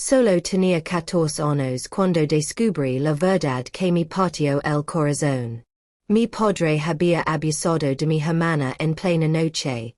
Solo tenía 14 años cuando descubrí la verdad que me partió el corazón. Mi padre había abusado de mi hermana en plena noche.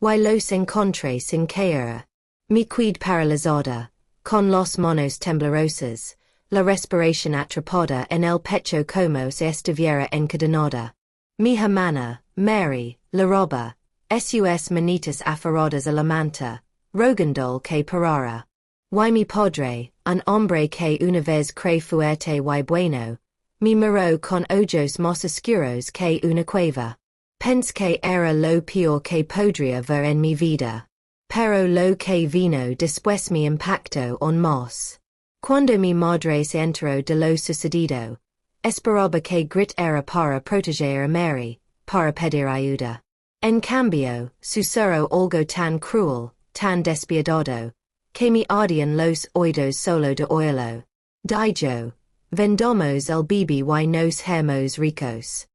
Y los encontré sin caer. Me quedé paralizada, con los manos temblorosas, la respiración atrapada en el pecho como si estuviera encadenada. Mi hermana, Mary, la roba, sus manitas aferradas a la manta, rogando que parara. Y mi padre, un hombre que una vez cree fuerte y bueno, me miró con ojos más oscuros que una cueva. Pensé que era lo peor que podría ver en mi vida. Pero lo que vino después me impactó aún más. Cuando mi madre se enteró de lo sucedido, esperaba que gritara para proteger a Mary, para pedir ayuda. En cambio, susurró algo tan cruel, tan despiadado, que me ardían los oídos solo de oírlo. Dijo, vendamos al bebé y nos haremos ricos.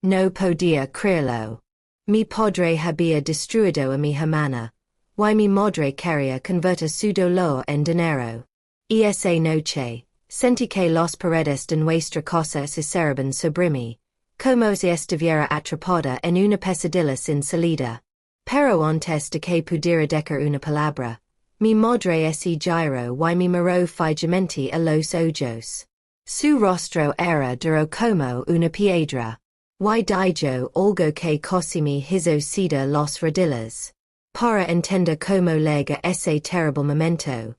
No podía creerlo. Mi padre había destruido a mi hermana, y mi madre quería convertir su dolor en dinero. Y esa noche, sentí que las paredes de nuestra casa se cerraban sobre mí, como si estuviera atrapada en una pesadilla sin salida. Pero antes de que pudiera decir una palabra, mi madre se giró y me miró fijamente a los ojos. Su rostro era duro como una piedra. Y dijo algo que casi me hizo ceder las rodillas. Para entender cómo llega ese terrible momento,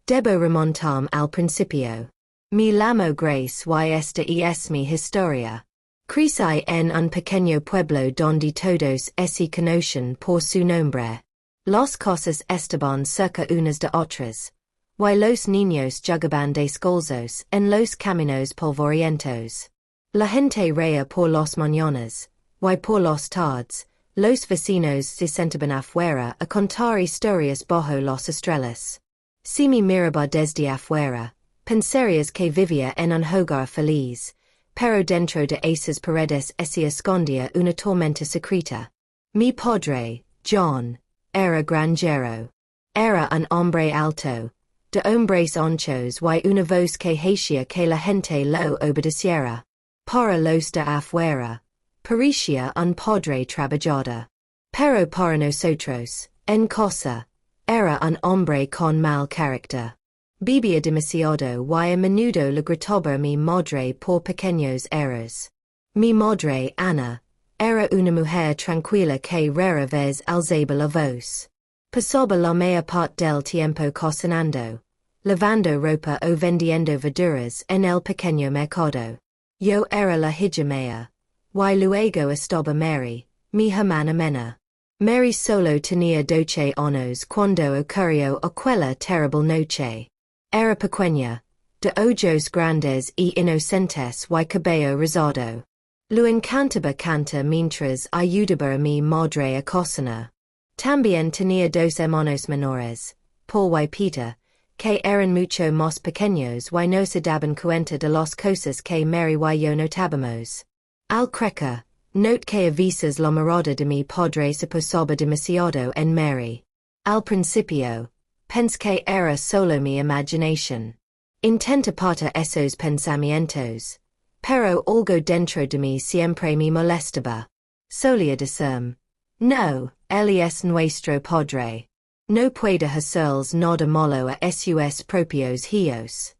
debo remontarme al principio. Me llamo Grace y esta es mi historia. Crecí en un pequeño pueblo donde todos se conocen por su nombre. Las cosas estaban cerca unas de otras, y los niños jugaban descalzos en los caminos polvorientos. La gente reía por las mañanas, y por las tardes, los vecinos se sentaban afuera a contar historias bajo las estrellas. Si me miraba desde afuera, pensarías que vivía en un hogar feliz, pero dentro de esas paredes se escondía una tormenta secreta. Mi padre, John, era granjero. Era un hombre alto, de hombres anchos y una voz que hacía que la gente lo obedeciera. Para los de afuera, parecía un padre trabajador. Pero para nosotros, en casa, era un hombre con mal carácter. Bebía demasiado y a menudo le gritaba mi madre por pequeños errores. Mi madre, Ana, era una mujer tranquila que rara vez alzaba la voz. Pasaba la mayor parte del tiempo cocinando, lavando ropa o vendiendo verduras en el pequeño mercado. Yo era la hija mía, y luego estaba Mary, mi hermana menor. Mary solo tenía 12 años cuando ocurrió aquella terrible noche. Era pequeña, de ojos grandes y inocentes y cabello rizado. Lo encantaba cantar mientras ayudaba a mi madre a cocinar. También tenía 2 hermanos menores, Paul y Peter, que eran mucho más pequeños y no se daban cuenta de las cosas que Mary y yo notábamos. Al crecer, noté que a veces la mirada de mi padre se posaba demasiado en Mary. Al principio, pensé que era solo mi imaginación. Intenté apartar esos pensamientos, pero algo dentro de mí siempre me molestaba. Solía decirme, no, él es nuestro padre. No puede hacerles nada malo a sus propios hijos.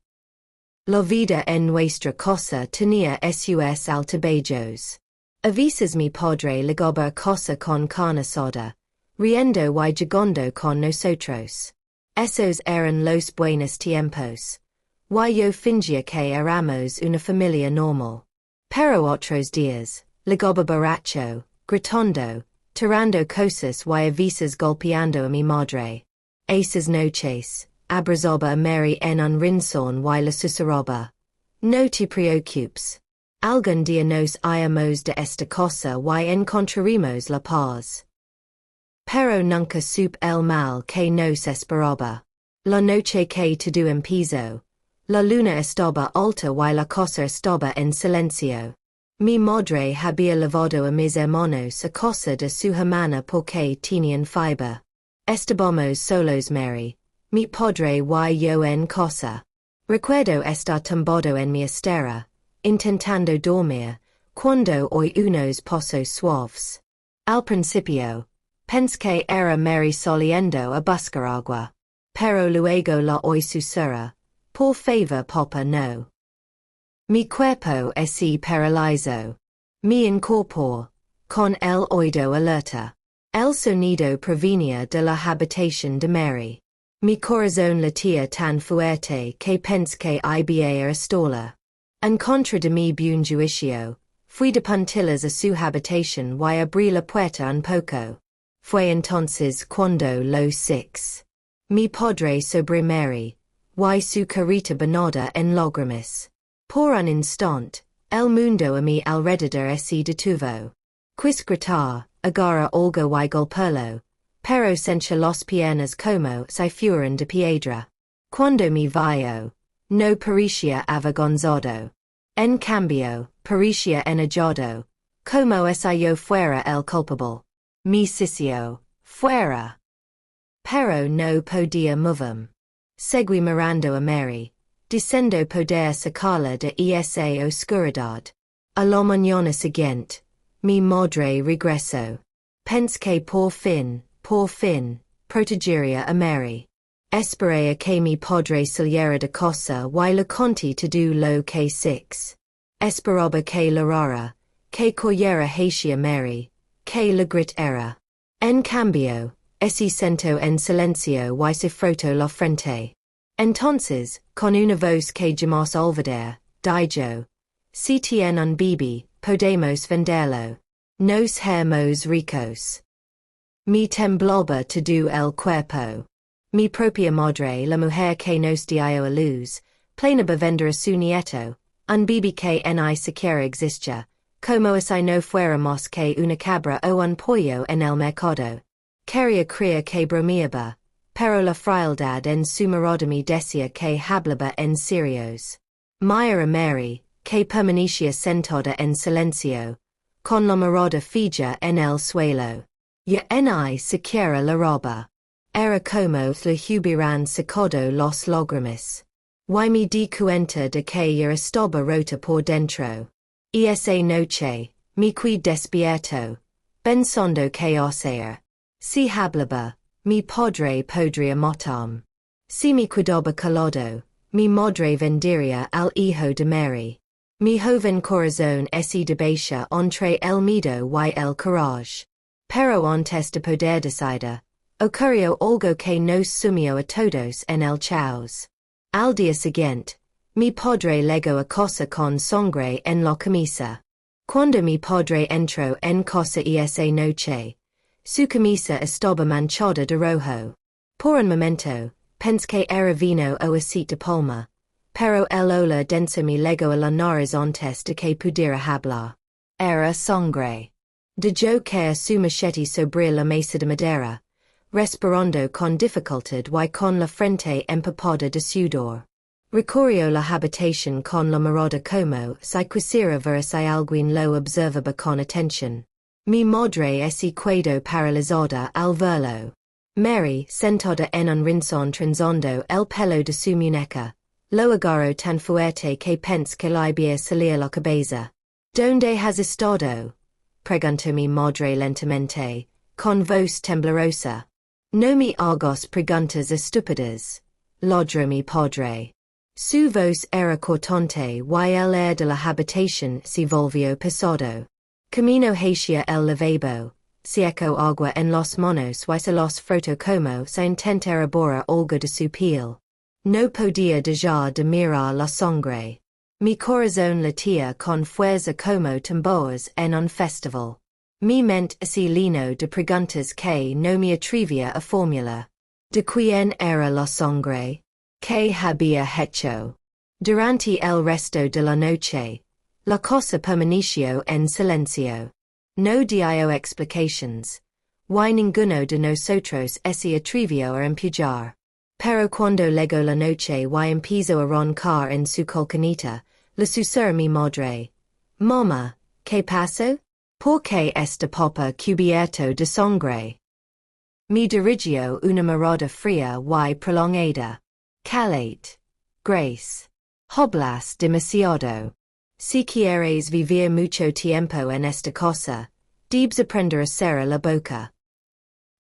La vida en nuestra casa tenía sus altibajos. A veces mi padre legaba a casa con carne asada, riendo y jugando con nosotros. Esos eran los buenos tiempos. Y yo fingía que éramos una familia normal. Pero otros días, legaba borracho, gritando, tirando cosas y a veces golpeando a mi madre. Esas noches, abrazaba a Mary en un rincón y la susurraba. No te preocupes. Algún día nos iremos de esta casa y encontraremos la paz. Pero nunca supe el mal que nos esperaba. La noche que todo empezó, la luna estaba alta y la casa estaba en silencio. Mi madre había lavado a mis hermanos a casa de su hermana porque tenían fiebre. Estábamos solos Mary, Mi padre y yo en casa. Recuerdo estar tumbado en mi estera, intentando dormir, cuando oí unos pasos suaves. Al principio, pensé que era Mary saliendo a buscar agua. Pero luego la oí susurrar, por favor papa no. Mi cuerpo se paralizó. Mi incorporé, con el oído alerta. El sonido provenía de la habitación de Mary. Mi corazón latía tan fuerte que pensé que iba a estallar. En contra de mi buen juicio, fui de puntillas a su habitación y abrí la puerta un poco. Fue entonces cuando lo six. Mi padre sobre Mary, y su carita bañada en lágrimas. Por un instante, el mundo a mi alrededor se detuvo. Quis gritar, agarra algo y golpearlo, pero sentí las piernas como si fueran de piedra. Cuando me vio, no parecía avergonzado. En cambio, parecía enojado, como si yo fuera el culpable. Mi sitio, fuera. Pero no podía moverme. Seguí mirando a Mary, diciendo poder sacarla de esa oscuridad. A la mañana siguiente, mi madre regresó. Pensé que por fin, protegería a Mary. Esperé a que mi padre saliera de casa y le conté todo lo que six. Esperaba que llorara, que cogiera hacia Mary, que le gritara. En cambio, se sentó en silencio y se frotó la frente. Entonces, con una voz que jamás olvidaré, dijo, si tiene un bebé, podemos venderlo. Nos haremos ricos. Me temblaba todo el cuerpo. Mi propia madre, la mujer que nos dio a luz, planeaba vender a su nieto, un bebé que ni siquiera existía, como si no fuera más que una cabra o un pollo en el mercado. Quería creer que bromeaba, pero la frialdad en su mirada me decía que hablaba en serios. Mira Mary, que permanecía sentada en silencio, con la mirada fija en el suelo. Ya ni siquiera la roba. Era como le hubieran sacado los lágrimas. Y me di cuenta de que ya estaba rota por dentro. Y esa noche, me quedé despierto, pensando que hacer. Si hablaba, mi padre podría matarme. Si me quedaba callado, mi madre vendería al hijo de Mary. Mi joven corazón se debate entre el miedo y el coraje. Pero antes de poder decidir, ocurrió algo que nos sumió a todos en el caos. Al día siguiente, mi padre llegó a casa con sangre en la camisa. Cuando mi padre entró en casa esa noche, su camisa estaba manchada de rojo. Por un momento, pensé que era vino o aceite de palma, pero el olor denso me llegó a la nariz antes de que pudiera hablar. Era sangre. Dejó caer su machete sobre la mesa de madera, respirando con dificultad y con la frente empapada de sudor. Recorrió la habitación con la mirada como si quisiera ver si alguien lo observaba con atención. Mi madre se quedó paralizada al verlo. Mary, sentada en un rincón trenzando el pelo de su muñeca, lo agarró tan fuerte que pensé que le iba a salir la cabeza. ¿Dónde has estado? Preguntó mi madre lentamente, con voz temblorosa. No me hagas preguntas estúpidas, ladró mi padre. Su voz era cortante y el aire de la habitación se volvió pesado. Camino hacia el lavabo, se echó agua en las manos y se las frotó como si intentara borrar algo de su piel. No podía dejar de mirar la sangre. Mi corazón latía con fuerza como tambores en un festival. Mi mente se llenó de preguntas que no me atrevía a formular. ¿De quién era la sangre? ¿Qué había hecho? Durante el resto de la noche, la casa permaneció en silencio. No dio explications. Y ninguno de nosotros se atrevió a empujar. Pero cuando llegó la noche y empezó a roncar en su colchoneta, le susurró mi madre. Mamá, ¿qué pasó? ¿Por qué este papá cubierto de sangre? Mi dirigio una mirada fría y prolongada. Calate. Grace. Hoblas demasiado. Si quieres vivir mucho tiempo en esta cosa, debes aprender a cerrar la boca.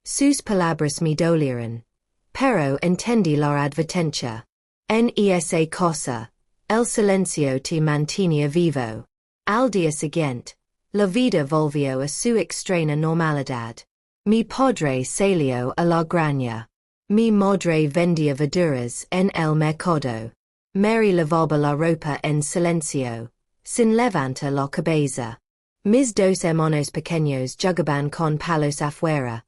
Sus palabras me dolieron, pero entendí la advertencia. En esa cosa, el silencio te mantenía vivo. Al día siguiente, la vida volvió a su extraña normalidad. Mi padre salió a la granja. Mi madre vendía verduras en el mercado. Mary lavaba la ropa en silencio, sin levantar la cabeza. Mis dos hermanos pequeños jugaban con palos afuera,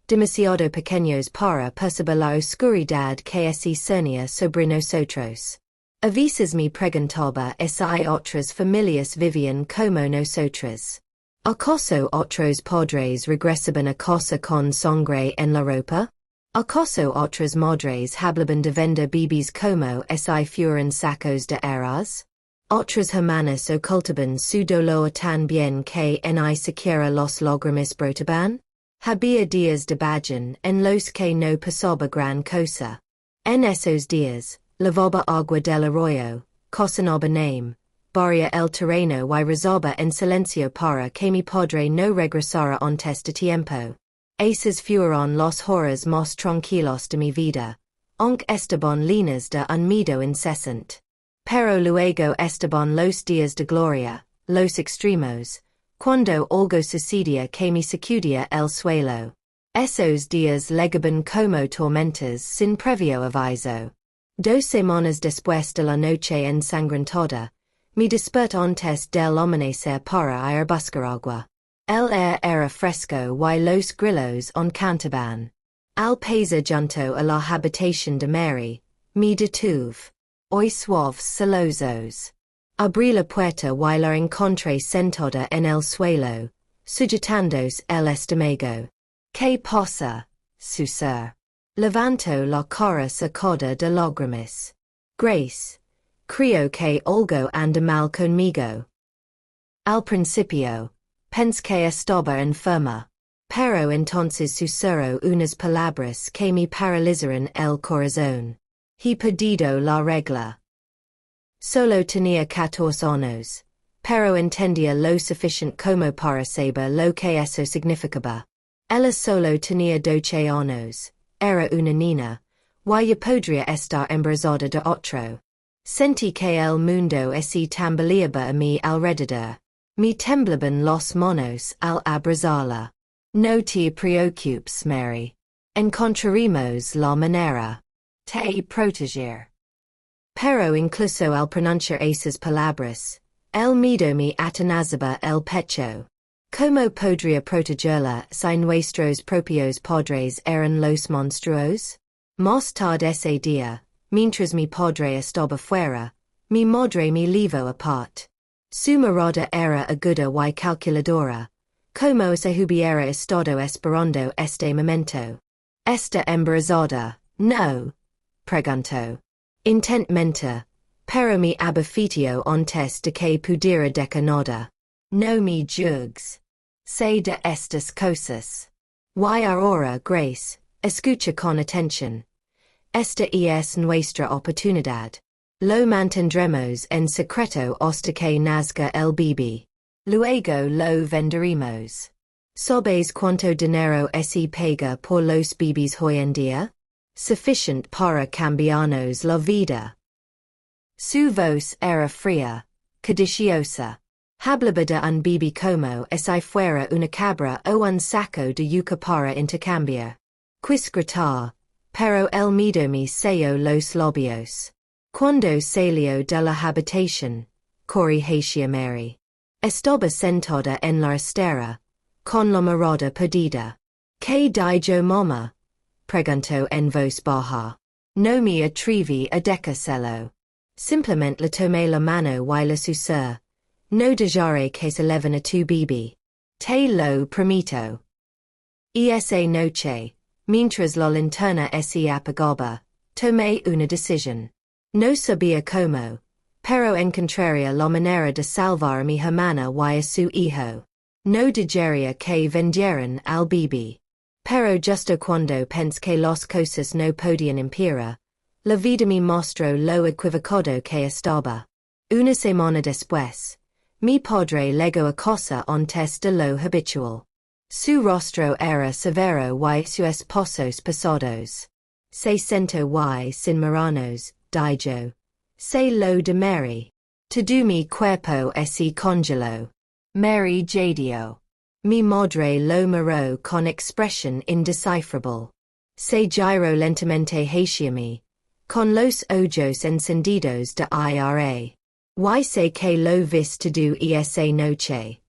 demasiado pequeños para percibir la oscuridad que se cernía sobre nosotros. A veces me preguntaba si otras familias vivían como nosotros. ¿Acaso otros padres regresaban a casa con sangre en la ropa? ¿Acaso otras madres hablaban de vender bebés como si fueran sacos de arroz? Otras hermanas ocultaban su dolor tan bien que ni siquiera los lágrimas brotaban? Había días de bajón en los que no pasaba gran cosa. En esos días, lavaba agua del arroyo, cocinaba name, barría el terreno y rezaba en silencio para que mi padre no regresara antes de tiempo. Esos fueron los horas más tranquilos de mi vida, aunque estaban llenas de un miedo incesante. Pero luego estaban los días de gloria, los extremos, cuando algo sucedía que me sacudía el suelo. Esos días llegaban como tormentas sin previo aviso. 2 semanas después de la noche ensangrentada, me desperté antes del amanecer para ir a buscar agua. El aire era fresco y los grillos cantaban. Al pasar junto a la habitación de Mary, me detuve. Hoy suaves celosos. Abrí la puerta y la encontré sentada en el suelo, sujetándose el estómago. ¿Qué pasa, Susur? Levantó la cara sacada de lágrimas. Grace, creo que algo anda mal conmigo. Al principio, pensé que estaba enferma, pero entonces susurró unas palabras que me paralizaron el corazón. He perdido la regla. Solo tenía 14 años, pero entendía lo suficiente como para saber lo que eso significaba. Ella solo tenía 12 años, era una niña, y yo podría estar embarazada de otro. Sentí que el mundo se tambaleaba a mi alrededor. Me temblaban los manos al abrazarla. No te preocupes, Mary. Encontraremos la manera. Te proteger. Pero incluso al pronunciar esas palabras, el miedo me atenazaba el pecho. ¿Cómo podría protegerla si nuestros propios padres eran los monstruos? Más tarde ese día, mientras mi padre estaba fuera, mi madre me llevó apart. Su mirada era aguda y calculadora, como si hubiera estado esperando este momento. ¿Está embarazada? No, preguntó. Intentamente, pero me abofeteó antes de que pudiera decir nada. No me juzgues. Sé de estas cosas. Y ahora, Grace, escucha con atención. Esta es nuestra oportunidad. Lo mantendremos en secreto hasta que nazca el bebé. Luego lo venderemos. ¿Sabes cuánto dinero se paga por los bebés hoy en día? Suficiente para cambiarnos la vida. Su voz era fría, codiciosa. Hablaba de un bebé como si fuera una cabra o un saco de yuca para intercambiar. Quis gritar, pero el miedo me selló los labios. Cuando salió de la habitación, corrí hacia Mary. Estaba sentada en la estera, con la mirada perdida. ¿Qué dijo mamá? Preguntó en voz baja. No me atreví a decírselo. Simplemente le tomé la mano y le susurré. No dejaré que se leven a tu bebé. Te lo prometo. Esa noche, mientras la linterna se apagaba, tomé una decisión. No sabía cómo, pero encontraría la manera de salvar a mi hermana y a su hijo. No dejaría que vendieran al bebé. Pero justo cuando pense que las cosas no podían empeorar, la vida me mostró lo equivocado que estaba. Una semana después, mi padre legó a cosa antes de lo habitual. Su rostro era severo y sus pasos pesados. Se sentó y sin mirarnos, dijo, se lo de Mary. Todo mi cuerpo se congeló. Mary jadeó. Mi madre lo miró con expresión indescifrable. Se giró lentamente hacia mí, con los ojos encendidos de ira. Y sé que lo vis todo esa noche.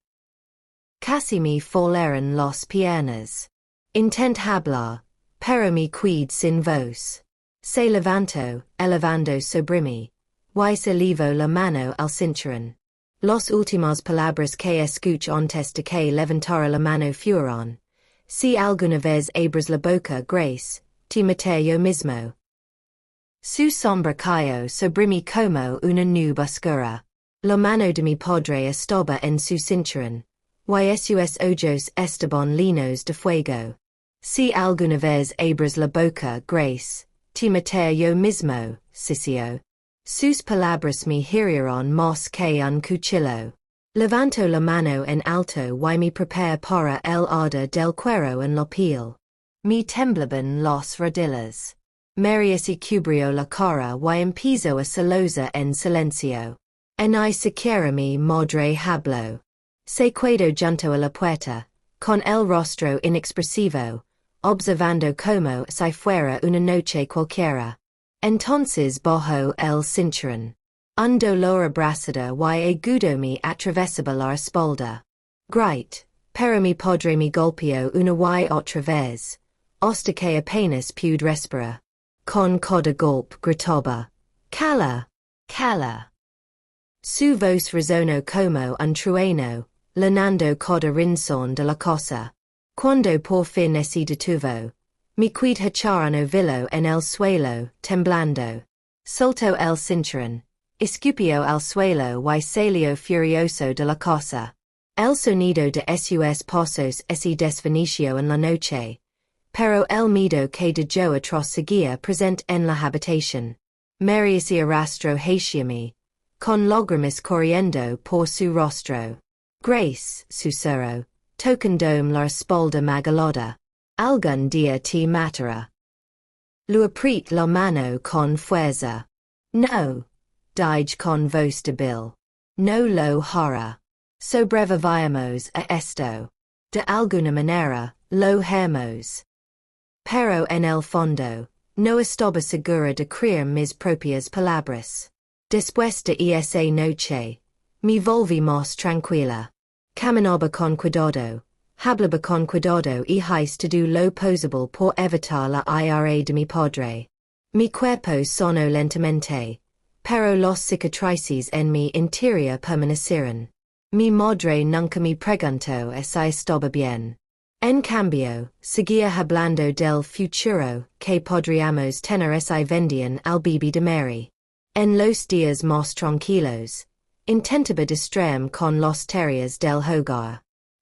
Casi me falleron las piernas. Intent hablar, pero me quedé sin voz. Se levantó, elevando sobre mí, y se llevó la mano al cinturón. Las últimas palabras que escuché antes de que levantara la mano fueron: si alguna vez abres la boca, Grace, te maté yo mismo. Su sombra cayó sobre mí como una nube oscura. La mano de mi padre estaba en su cinturón, y sus ojos estaban llenos de fuego. Si alguna vez abres la boca, Grace, te maté yo mismo, Cicio. Sus palabras me hirieron más que un cuchillo. Levanto la mano en alto y me preparo para el ardor del cuero en la piel. Me temblaban las rodillas. María se cubrió la cara y empezó a sollozar en silencio. Ni siquiera mi madre habló. Se quedó junto a la puerta, con el rostro inexpresivo, observando como si fuera una noche cualquiera. Entonces bajó el cinturón. Un dolor abrasador y agudo me atravesaba la espalda. Grite, pero mi padre me golpeó una y otra vez, hasta que apenas pude respirar. Con cada golpe gritaba: Calla, calla. Su voz resonó como un trueno, llenando cada rincón de la casa. Cuando por fin se detuvo, me quedé echar un ovillo en el suelo, temblando. Soltó el cinturón, escupió al suelo y salió furioso de la casa. El sonido de sus pasos se desvaneció en la noche, pero el miedo que dejó atrás seguía presente en la habitación. Mary se arrastró hacia mí, con lágrimas corriendo por su rostro. Grace, susurró, tocándome la espalda magalada. Algún día te matará. Le apreté la mano con fuerza. No, dije con voz débil. No lo hará. Sobreviviremos a esto. De alguna manera, lo haremos. Pero en el fondo, no estaba segura de creer mis propias palabras. Después de esa noche, me volví más tranquila. Caminaba con cuidado. Hablaba con cuidado y hice todo lo posible por evitar la ira de mi padre. Mi cuerpo sonó lentamente, pero las cicatrices en mi interior permanecieron. Mi madre nunca me preguntó si estaba bien. En cambio, seguía hablando del futuro que podríamos tener si vendían al bebé de Mary. En los días más tranquilos, intentaba distraerme con las tareas del hogar.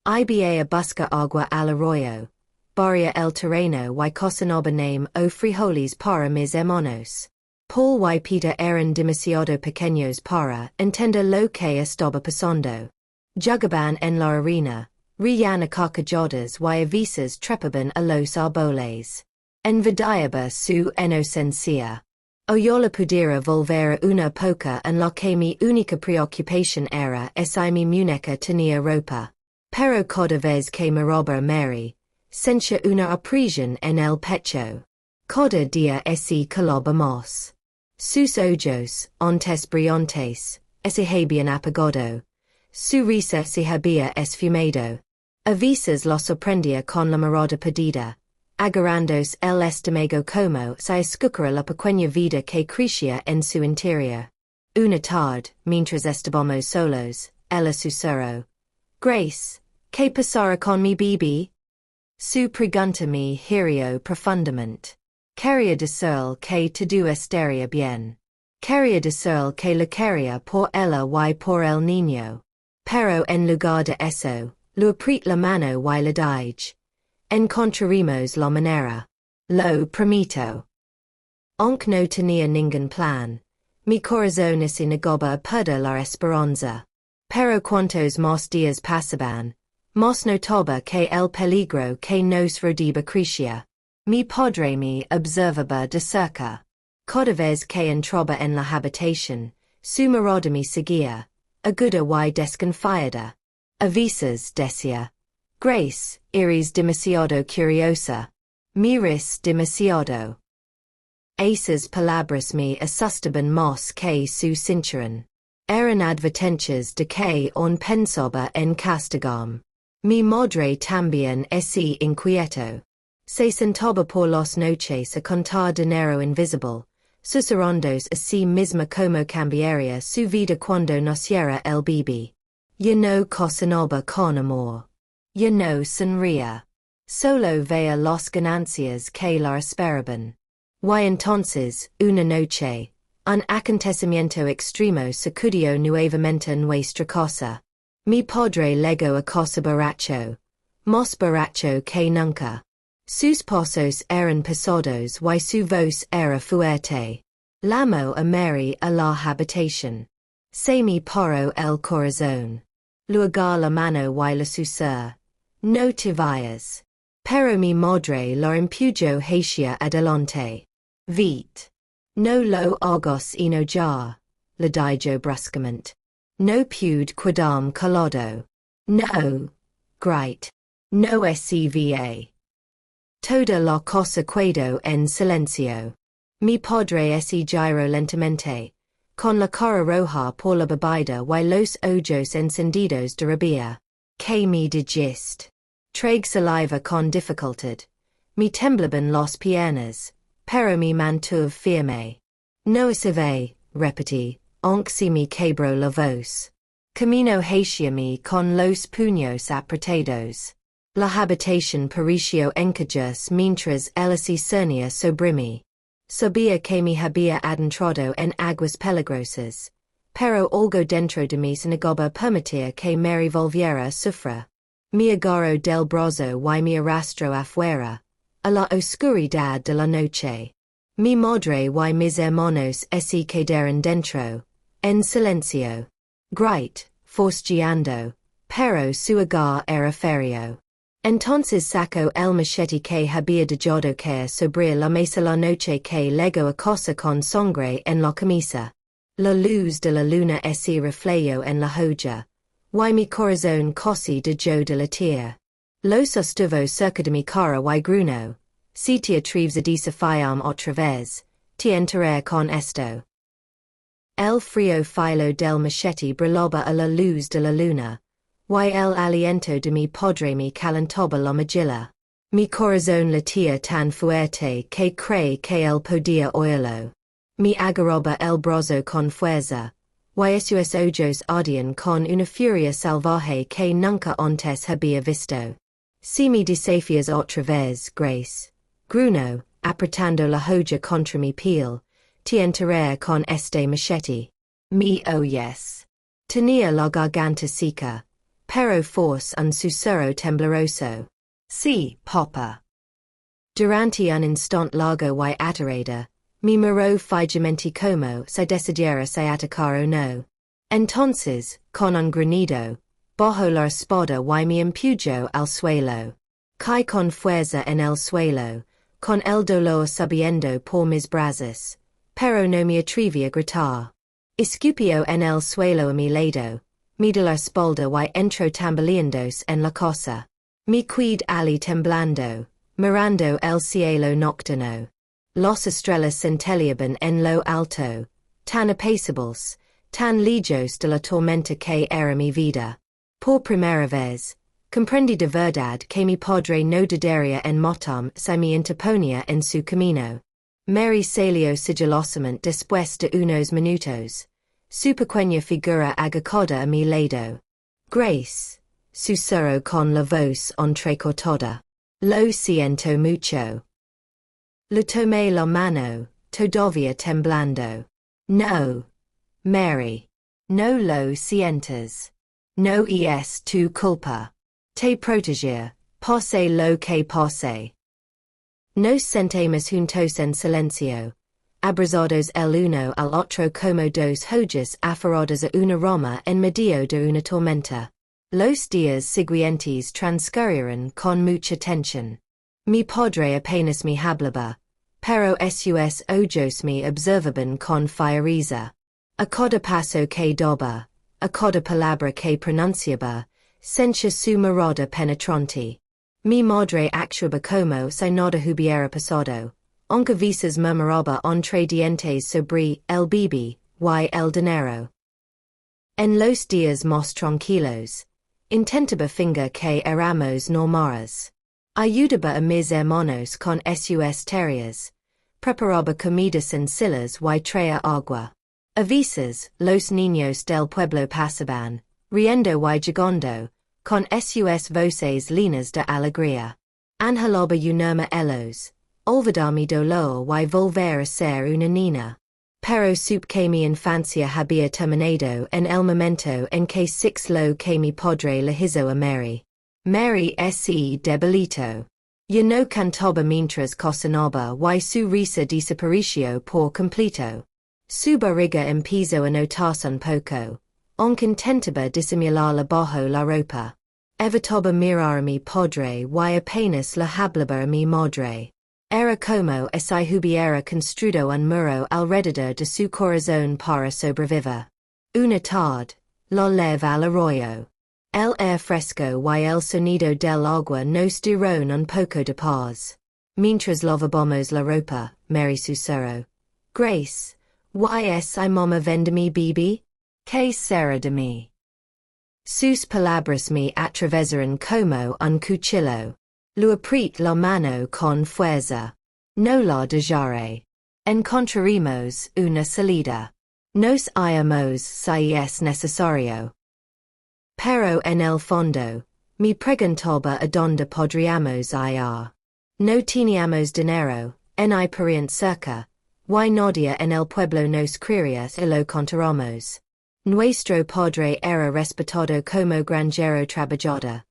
Iba a buscar agua al arroyo, barría el terreno y cocinaba name o frijoles para mis hermanos. Paul y Peter eran demasiado pequeños para entender lo que estaba pasando. Jugaban en la arena, reían a carcajadas y a veces trepaban a los árboles. Envidiaba su inocencia. O yo la pudiera volver a una época en la que mi única preocupación era si mi muñeca tenía ropa. Pero cada vez que miraba a Mary, sentía una opresión en el pecho. Cada día se calaba más. Sus ojos, antes brillantes, se habían apagado. Su risa se había esfumado. A veces lo sorprendía con la mirada perdida, agarrándose el estómago como si escuchara la pequeña vida que crecía en su interior. Una tarde, mientras estábamos solos, ella susurró: Grace, ¿qué pasará con mi bebé? Su pregunta me hirió profundamente. Quería decir que todo estaría bien. Quería decir que lo quería por ella y por el niño. Pero en lugar de eso, le apreté la mano y le dije: Encontraremos la manera. Lo prometo. Aunque no tenía ningún plan, mi corazón se negaba a perder la esperanza. Pero cuantos más días pasaban, más notaba que el peligro que nos rodeaba crecía. Mi padre me observaba de cerca. Cada vez que entraba en la habitación, su mirada me seguía, aguda y desconfiada. A veces decía, Grace, eres demasiado curiosa. Miras demasiado. Esas palabras me asustaban más que su cinturón. Eran advertencias de que on pensaba en castigarme. Mi madre también se inquieto. Se sentaba por las noches a contar dinero invisible, susurrándose a sí misma como cambiaría su vida cuando naciera el bebé. Ya no cocinaba con amor. Ya no sonría. Solo veía las ganancias que la esperaban. Y entonces, una noche, un acontecimiento extremo sacudió nuevamente nuestra casa. Mi padre legó a casa borracho. Más borracho que nunca. Sus pasos eran pesados y su voz era fuerte. Llamó a Mary a la habitación. Se me paró el corazón. Luego la mano y la susurró. No te vayas. Pero mi madre la empujó hacia adelante. Vite. No lo hagas enojar, le dijo bruscamente. No pude quedarme callado. No. Great. No SCVA. Toda la cosa quedó en silencio. Mi padre se giró lentamente, con la cara roja por la bebida y los ojos encendidos de rabia. Que me dijiste. Tragué saliva con dificultad. Me temblaban las piernas, pero me mantuve firme. No sabe, repetí, aunque se me quebró la voz. Camino hacia mí con los puños apretados. La habitación pareció encajarse mientras él se cernía sobre mí. Sabía que me había adentrado en aguas peligrosas, pero algo dentro de mí se negaba a permitir que Mary volviera a sufrir. Me agarró del brazo y me arrastró afuera, a la oscuridad de la noche. Mi madre y mis hermanos se quedaron dentro, en silencio. Great, forcejeando, pero su hogar era frío. Entonces sacó el machete que había dejado caer sobre la mesa la noche que legó a casa con sangre en la camisa. La luz de la luna se reflejó en la joya, y mi corazón casi dejó de latir. Lo sostuvo cerca de mi cara y gruñó. Si te atreves a desafiarme otra vez, te enterraré con esto. El frío filo del machete brillaba a la luz de la luna, y el aliento de mi padre me calentaba la mejilla. Mi corazón latía tan fuerte que creí que él podía oírlo. Me agarraba el brazo con fuerza, y sus ojos ardían con una furia salvaje que nunca antes había visto. Si me desafías otra vez, Grace, gruñó, apretando la joya contra mi piel, te enterraré con este machete. Me oyes. Tenía la garganta seca, pero force un susurro tembloroso. Sí, papa. Durante un instante largo y aterrada, me miró fijamente como si decidiera si atacar o no. Entonces, con un granido, bajó la espada y me empujó al suelo. Caí con fuerza en el suelo, con el dolor subiendo por mis brazos, pero no me atreví a gritar. Escupió en el suelo a mi lado, me dio la espalda y entró tambaleándose en la casa. Me quedé allí temblando, mirando el cielo nocturno. Las estrellas centelleaban en lo alto, tan apacibles, tan lejos de la tormenta que era mi vida. Por primera vez, comprendí de verdad que mi padre no dudaría en matarme si me interponía en su camino. Mary salió sigilosamente después de unos minutos, su pequeña figura agachada a mi lado. Grace, susurró con la voz entrecortada. Lo siento mucho. Le tomé la mano, todavía temblando. No, Mary. No lo sientes. No es tu culpa. Te protegía, Posse lo que posse. Nos sentemos juntos en silencio, abrazados el uno al otro como dos joyas aferradas a una rama en medio de una tormenta. Los días siguientes transcurrieron con mucha tensión. Mi padre apenas me hablaba, pero sus ojos me observaban con fiereza. A cada paso que daba, a cada palabra que pronunciaba, sentía su mirada penetrante. Mi madre actuaba como si nada hubiera pasado, aunque veces murmuraba entre dientes sobre el bebé y el dinero. En los días más tranquilos, intentaba fingir que éramos normales. Ayudaba a mis hermanos con sus tareas, preparaba comidas sencillas y traía agua. A veces, los niños del pueblo pasaban, riendo y jugando, con sus voces llenas de alegría. Anhelaba unirme ellos, olvidar mi dolor y volver a ser una niña. Pero supe que mi infancia había terminado en el momento en que lo que mi padre le hizo a Mary. Mary se debilitó. Ya no cantaba mientras cocinaba y su risa desapareció por completo. Su barriga empezó a notarse un poco, aunque intentaba disimularla bajo la ropa. Evitaba mirar a mi padre y apenas le hablaba a mi madre. Era como si hubiera construido un muro alrededor de su corazón para sobrevivir. Una tarde, la llevé al arroyo. El aire fresco y el sonido del agua nos dieron un poco de paz. Mientras lavábamos la ropa, Mary susurró: Grace, ¿y mamá vende mi bebé? ¿Qué será de mí? Sus palabras me atravesaron como un cuchillo. Lo apreté la mano con fuerza. No la dejaré. Encontraremos una salida. Nos iremos si es necesario. Pero en el fondo, me preguntaba a dónde podríamos ir. No teníamos dinero, ni pariente cerca, y nadie en el pueblo nos creería y lo contáramos. Nuestro padre era respetado como granjero trabajador,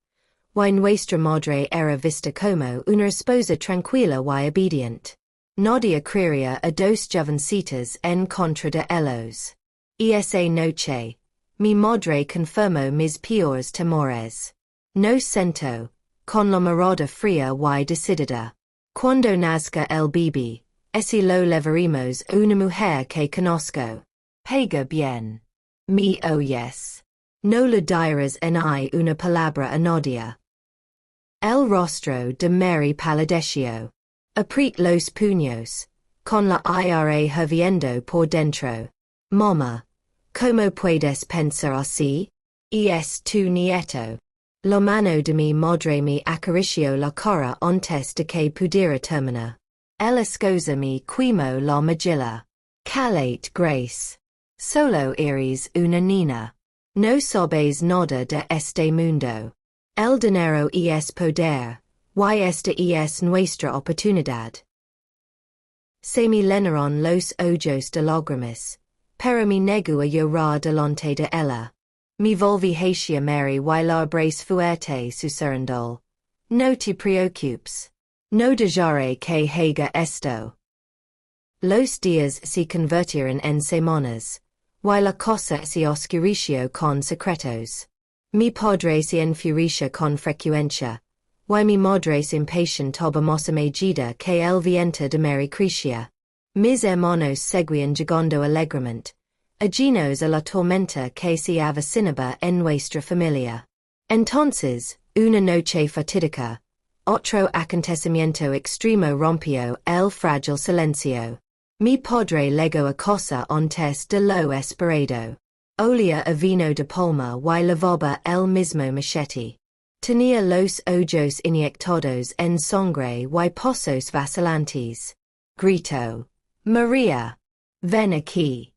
y nuestra madre era vista como una esposa tranquila y obediente. Nadie creería a dos jovencitas en contra de ellos. Esa noche, mi madre confirmó mis peores temores. No sento, con la mirada fría y decidida. Cuando nazca el bebé, ese lo llevaremos a una mujer que conozco. Pega bien. Me oyes. No le dirás ni una palabra a nadie. El rostro de Mary palideció. Apreté los puños, con la ira hirviendo por dentro. Mamá, ¿cómo puedes pensar así? Es tu nieto. La mano de mi madre me acarició la cara antes de que pudiera terminar. El escosa me quemó la mejilla. Cállate, Grace. Solo eres una niña. No sabes nada de este mundo. El dinero es poder, y esta es nuestra oportunidad. Se me llenaron los ojos de lágrimas, pero me negó a llorar delante de ella. Me volví hacia Mary y la abracé fuerte susurrando: No te preocupes. No dejaré que haga esto. Los días se convirtieron en semanas, y la cosa se oscureció con secretos. Mi padre se enfureció con frecuencia, y mi madre se impacientaba más a medida que el viento de Mary crecía. Mis hermanos seguían llegando alegremente, ajenos a la tormenta que se avecinaba en nuestra familia. Entonces, una noche fatídica, otro acontecimiento extremo rompió el frágil silencio. Mi padre legó a casa antes de lo esperado. Olía a vino de palma y lavaba el mismo machete. Tenía los ojos inyectados en sangre y pasos vacilantes. Gritó: María, ven aquí.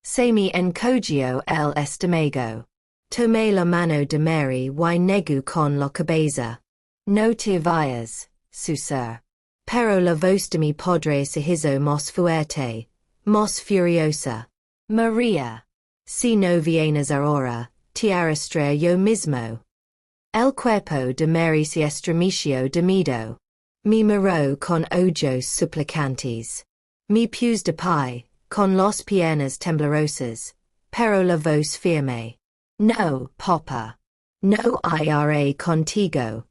Se me encogió el estómago. Tomé la mano de Mary y negó con la cabeza. No te vayas, susurró. Pero la voz de mi padre se hizo más fuerte, más furiosa. María, si no vienes ahora, te arrastré yo mismo. El cuerpo de Mary si estremeció de miedo. Me miró con ojos suplicantes. Me pies de pie, con las piernas temblorosas, pero la voz firme. No, papa. No iré contigo.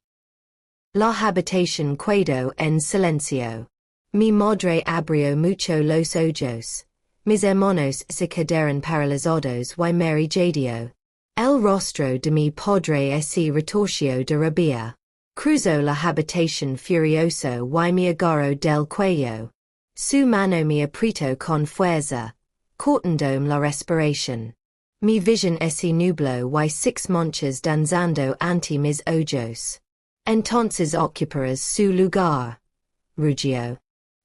La habitación quedó en silencio. Mi madre abrió mucho los ojos. Mis hermanos se quedaron paralizados y Mary jadeó. El rostro de mi padre se retorció de rabia. Cruzó la habitación furioso y me agarró del cuello. Su mano me apretó con fuerza, cortándome la respiración. Mi visión se nubló y 6 manchas danzando ante mis ojos. Entonces ocuparás su lugar. Rugió.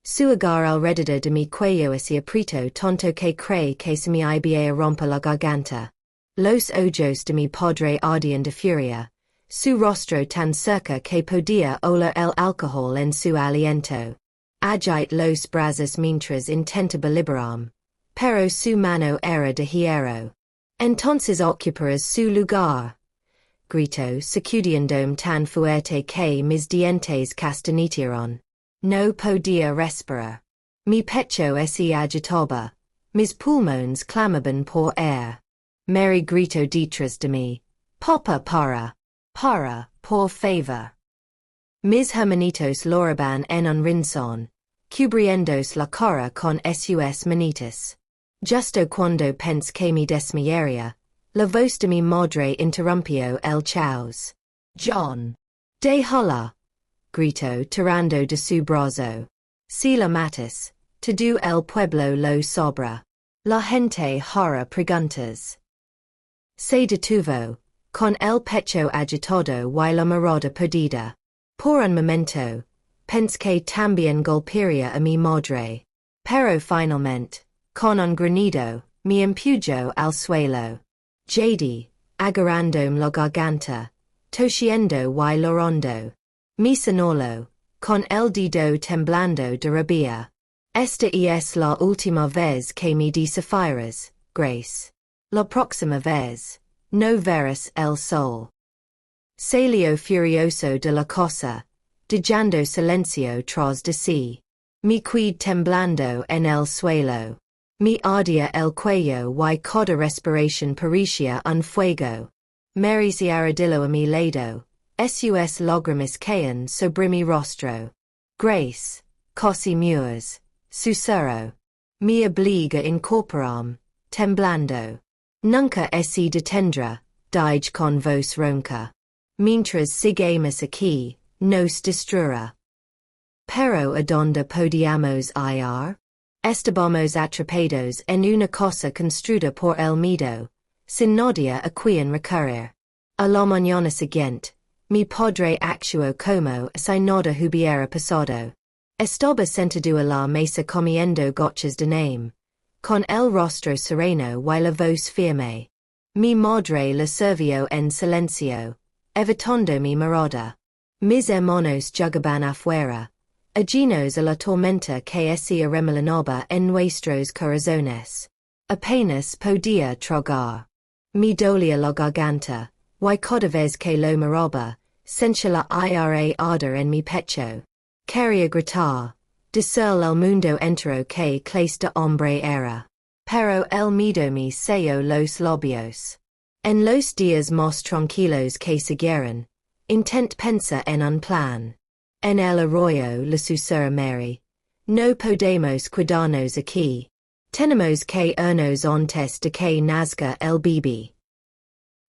Su agar alrededor de mi cuello se apretó tanto que creí que se me iba a romper la garganta. Los ojos de mi padre ardían de furia. Su rostro tan cerca que podía oler el alcohol en su aliento. Agité los brazos mientras intentaba liberarme. Pero su mano era de hierro. Entonces ocuparás su lugar. Gritó sacudiéndome tan fuerte que mis dientes castañetearon. No podía respirar. Mi pecho se agitaba. Mis pulmones clamaban por air. Mary gritó detrás de mí. Papa para, por favor. Mis hermanitos loraban en un rincón, cubriéndose la cara con sus manitas. Justo cuando pensé que me desmayaría, la voz de mi madre interrumpió el caos. John. Déjala. Gritó tirando de su brazo. Si la matas, todo el pueblo lo sabrá. La gente hará preguntas. Se detuvo, con el pecho agitado y la mirada perdida. Por un momento, pensé que también golpearía a mi madre. Pero finalmente, con un granido, me empujó al suelo. Jadi, agarrándome la garganta, tosiendo y llorando. Me señaló, con el dedo temblando de rabia. Esta es la última vez que me desafiarás, Grace. La próxima vez, no verás el sol. Salió furioso de la casa, dejando silencio tras de sí. Me quedé temblando en el suelo. Me ardía el cuello y cada respiración parecía un fuego. Mary se arrodilló a mi lado. Sus lágrimas caían sobre mi rostro. Grace, casi mueres, susurró. Me obliga a incorporarme, temblando. Nunca se detendrá, dije con voz ronca. Mientras sigamos aquí, nos destruirá. Pero ¿a dónde podíamos ir? Estábamos atrapados en una casa construida por el miedo, sin nadie a quien recurrir. A la mañana siguiente, mi padre actuó como si nada hubiera pasado. Estaba sentado a la mesa comiendo gachas de name, con el rostro sereno y la voz firme. Mi madre le sirvió en silencio, evitando mi mirada. Mis hermanos jugaban afuera, ajenos a la tormenta que se arremolinaba en nuestros corazones. Apenas podía tragar. Me dolía la garganta, y cada vez que lo miraba, sentía la ira arder en mi pecho. Quería gritar, decir el mundo entero que clase de hombre era. Pero el miedo me selló los labios. En los días más tranquilos que siguieron, intent pensar en un plan. En el arroyo le susurró Mary. No podemos quedarnos aquí. Tenemos que irnos antes de que nazca el bebé.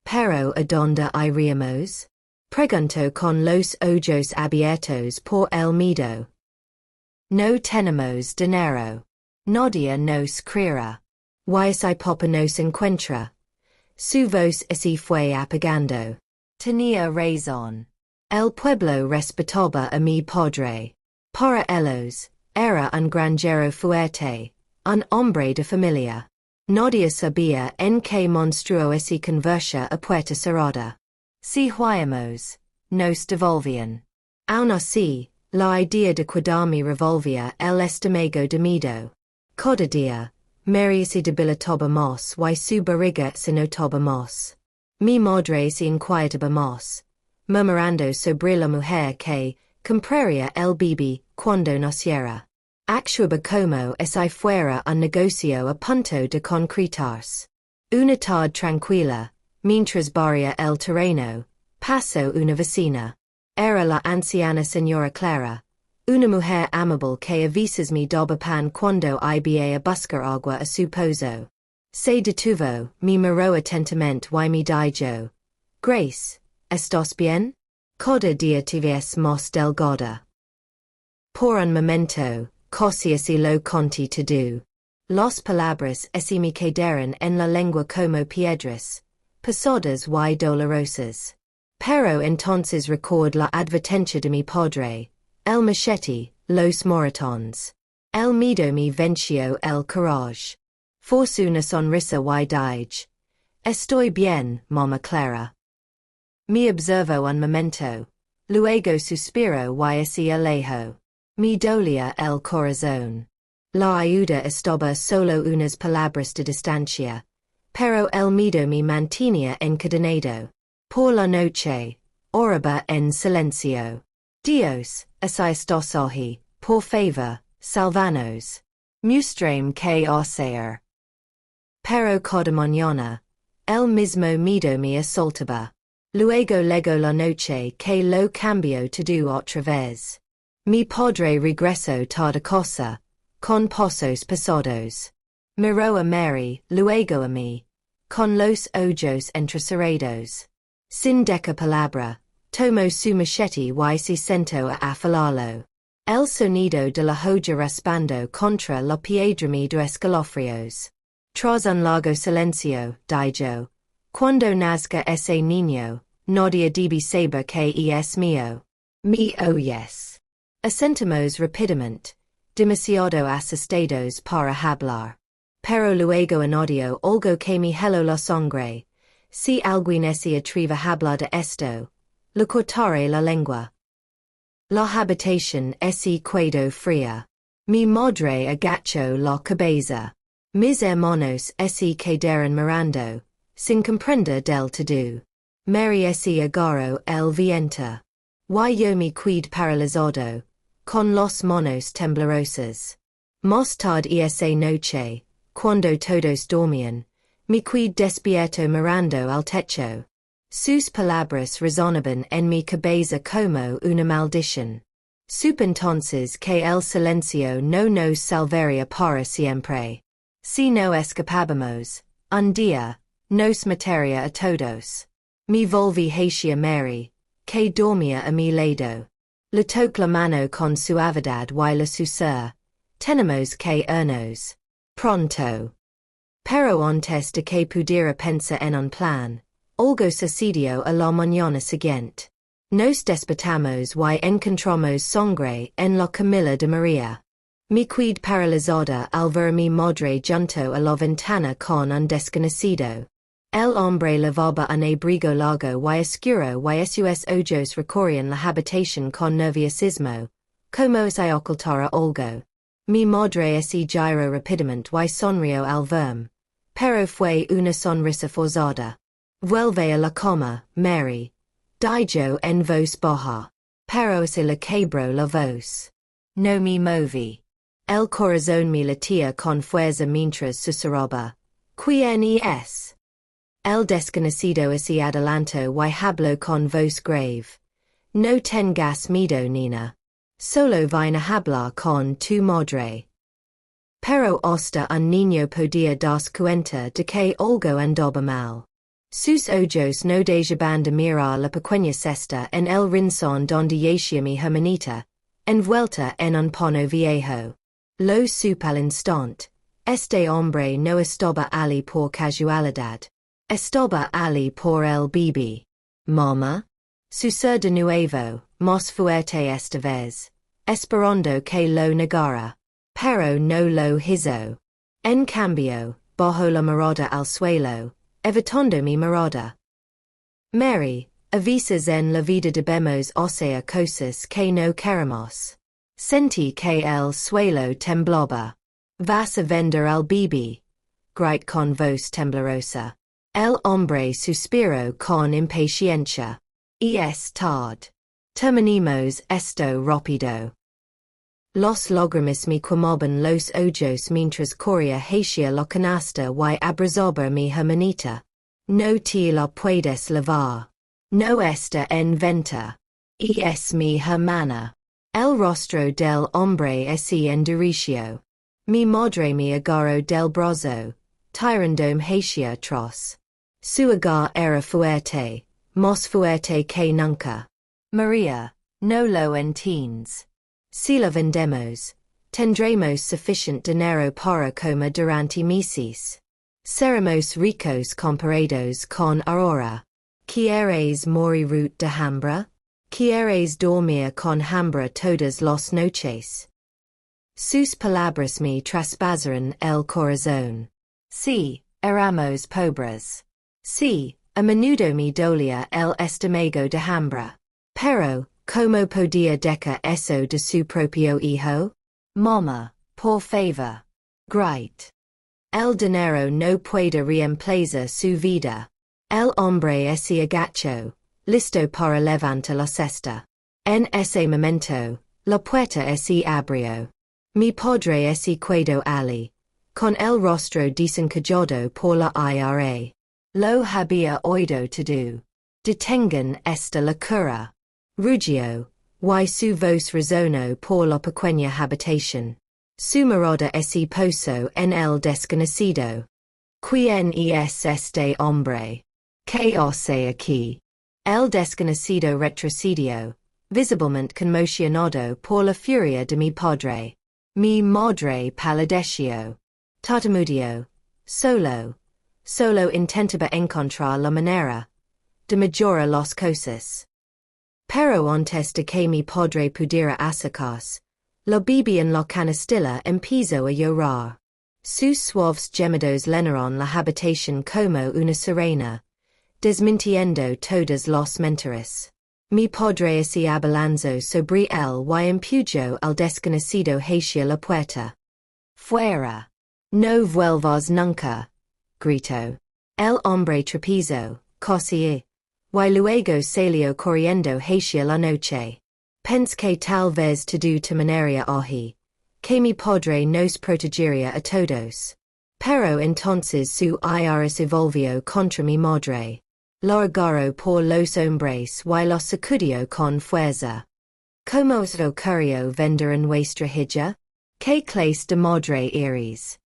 Pero ¿a dónde iríamos? Preguntó con los ojos abiertos por el miedo. No tenemos dinero. Nadie nos creerá. Y si papa nos encuentra. Su voz se fue apagando. Tenía razón. El pueblo respetaba a mi padre. Para ellos, era un granjero fuerte, un hombre de familia. Nadie sabía en qué monstruo se convertía a puerta cerrada. Si huíamos, nos devolvían. Aun así, la idea de cuidarme revolvía el estómago de miedo. Cada día, Mary se debilitaba más y su barriga se notaba más. Mi madre se inquietaba más. murmurando sobre la mujer que compraría el bebé cuando naciera. Actuaba como si fuera un negocio a punto de concretarse. Una tarde tranquila, mientras barría el terreno, pasó una vecina. Era la anciana señora Clara, una mujer amable que a veces me daba pan cuando iba a buscar agua a su pozo. Se detuvo, me miró atentamente y me dijo: Grace, ¿estás bien? Cada día te ves más delgada. Por un momento, casi así lo conté todo. Las palabras así me quedaron en la lengua como piedras, pesadas y dolorosas. Pero entonces record la advertencia de mi padre, el machete, los moratones. El miedo me venció el courage. Force una sonrisa y dije: Estoy bien, mamá Clara. Me observó un momento, luego suspiró y hacia lejos. Me dolía el corazón. La ayuda estaba solo unas palabras de distancia, pero el miedo me mantenía encadenado. Por la noche, oraba en silencio. Dios, así estás hoy, por favor, salvanos. Muéstrame qué hacer. Pero cada mañana, el mismo miedo me asaltaba. Luego llegó la noche que lo cambió todo otra vez. Mi padre regresó tarde a casa, con pasos pesados. Miró a Mary, luego a mí, con los ojos entrecerrados. Sin decir palabra, tomó su machete y se sentó a afilarlo. El sonido de la hoja raspando contra la piedra me dio escalofríos. Tras un largo silencio, dijo: Cuando nazca ese niño, nadie debe saber que es mío. Me oyes. Asentamos rápidamente, demasiado asustados para hablar. Pero luego añadió algo que me heló la sangre: si alguien se atreve a hablar de esto, le cortaré la lengua. La habitación quedó fría. Mi madre agachó la cabeza. Mis hermanos se quedaron mirando, sin comprender del todo. Mary se agarró el viento. Y yo me quedé paralizado, con las manos temblorosas. Más tarde esa noche, cuando todos dormían, me quedé despierto mirando al techo. Sus palabras resonaban en mi cabeza como una maldición. Supe entonces que el silencio no nos salvaría para siempre. Si no escapábamos, un día, nos mataría a todos. Me volví hacia Mary, que dormía a mi lado. Le toqué la mano con suavidad y le susurré: Tenemos que irnos. Pronto. Pero antes de que pudiera pensar en un plan, algo sucedió a la mañana siguiente. Nos despertamos y encontramos sangre en la camilla de María. Me quedé paralizada al ver a mi madre junto a la ventana con un desconocido. El hombre llevaba un abrigo largo y oscuro y sus ojos recorrían la habitación con nerviosismo, como si ocultara algo. Mi madre se giró rápidamente y sonrió al verme, pero fue una sonrisa forzada. Vuelve a la cama, Mary, dijo en voz baja, pero se le quebró la voz. No me moví. El corazón me latía con fuerza mientras susurraba: ¿Quién es? El desconocido se adelantó y habló con voz grave: No tengas miedo, nena. Solo vine a hablar con tu madre. Pero hasta un niño podía darse cuenta de que algo andaba mal. Sus ojos no dejaban de mirar la pequeña cesta en el rincón donde yacía mi hermanita, envuelta en un pano viejo. Lo supe al instante: este hombre no estaba allí por casualidad. Estaba allí por el bebé. Mamá. Susurró de nuevo, más fuerte esta vez, esperando que lo negara. Pero no lo hizo. En cambio, bajó la mirada al suelo, evitando mi mirada. Mary, a veces en la vida debemos hacer cosas que no queremos. Sentí que el suelo temblaba. ¿Vas a vender al bebé? Grité con voz temblorosa. El hombre suspiró con impaciencia. es tard. Terminimos esto rápido. Los logramos mi quemoban los ojos mientras corría hacia la canasta y abrazaba mi hermanita. No te la puedes lavar. No está en venta. Es mi hermana. El rostro del hombre así endurecido. Mi madre me agarró del brazo, tirandome hacia atrás. Su agar era fuerte, más fuerte que nunca. María, no lo entiendes. Si la vendemos, tendremos suficient dinero para comer durante meses. Seremos ricos comparados con ahora. ¿Quieres morir de hambre? ¿Quieres dormir con hambre todas las noches? Sus palabras me traspasaron el corazón. Sí, éramos pobres. Sí, a menudo me dolía el estómago de hambre. Pero, ¿cómo podía dejar eso de su propio hijo? Mamá, por favor. Grite. El dinero no puede reemplazar su vida. El hombre se agachó, listo para levantar la cesta. En ese momento, la puerta se abrió. Mi padre se quedó allí, con el rostro desencajado por la ira. Lo había oído todo. Detengan esta locura. Rugió, y su voz resonó por la pequeña habitación. Su mirada se posó en el desconocido. ¿Quién es este hombre? ¿Qué hace aquí? El desconocido retrocedió, visiblemente conmocionado por la furia de mi padre. Mi madre palideció. Tartamudeó. Solo intentaba encontrar la manera de mejorar las cosas. Pero antes de que mi padre pudiera acercarse, la bebé en la canastilla empezó a llorar. Sus suaves gemidos llenaron la habitación como una sirena, desmintiendo todas las mentiras. Mi padre se abalanzó sobre él y empujó al desconocido hacia la puerta. Fuera. No vuelvas nunca, gritó. El hombre trapezó, casi, y luego salió corriendo hacia la noche. Pensé que tal vez todo terminaría allí, que mi padre nos protegería a todos. Pero entonces su ira se volvió contra mi madre. La agarró por los hombros y la sacudió con fuerza. ¿Cómo os ocurrió vender en vuestra hija? ¿Qué clase de madre eres?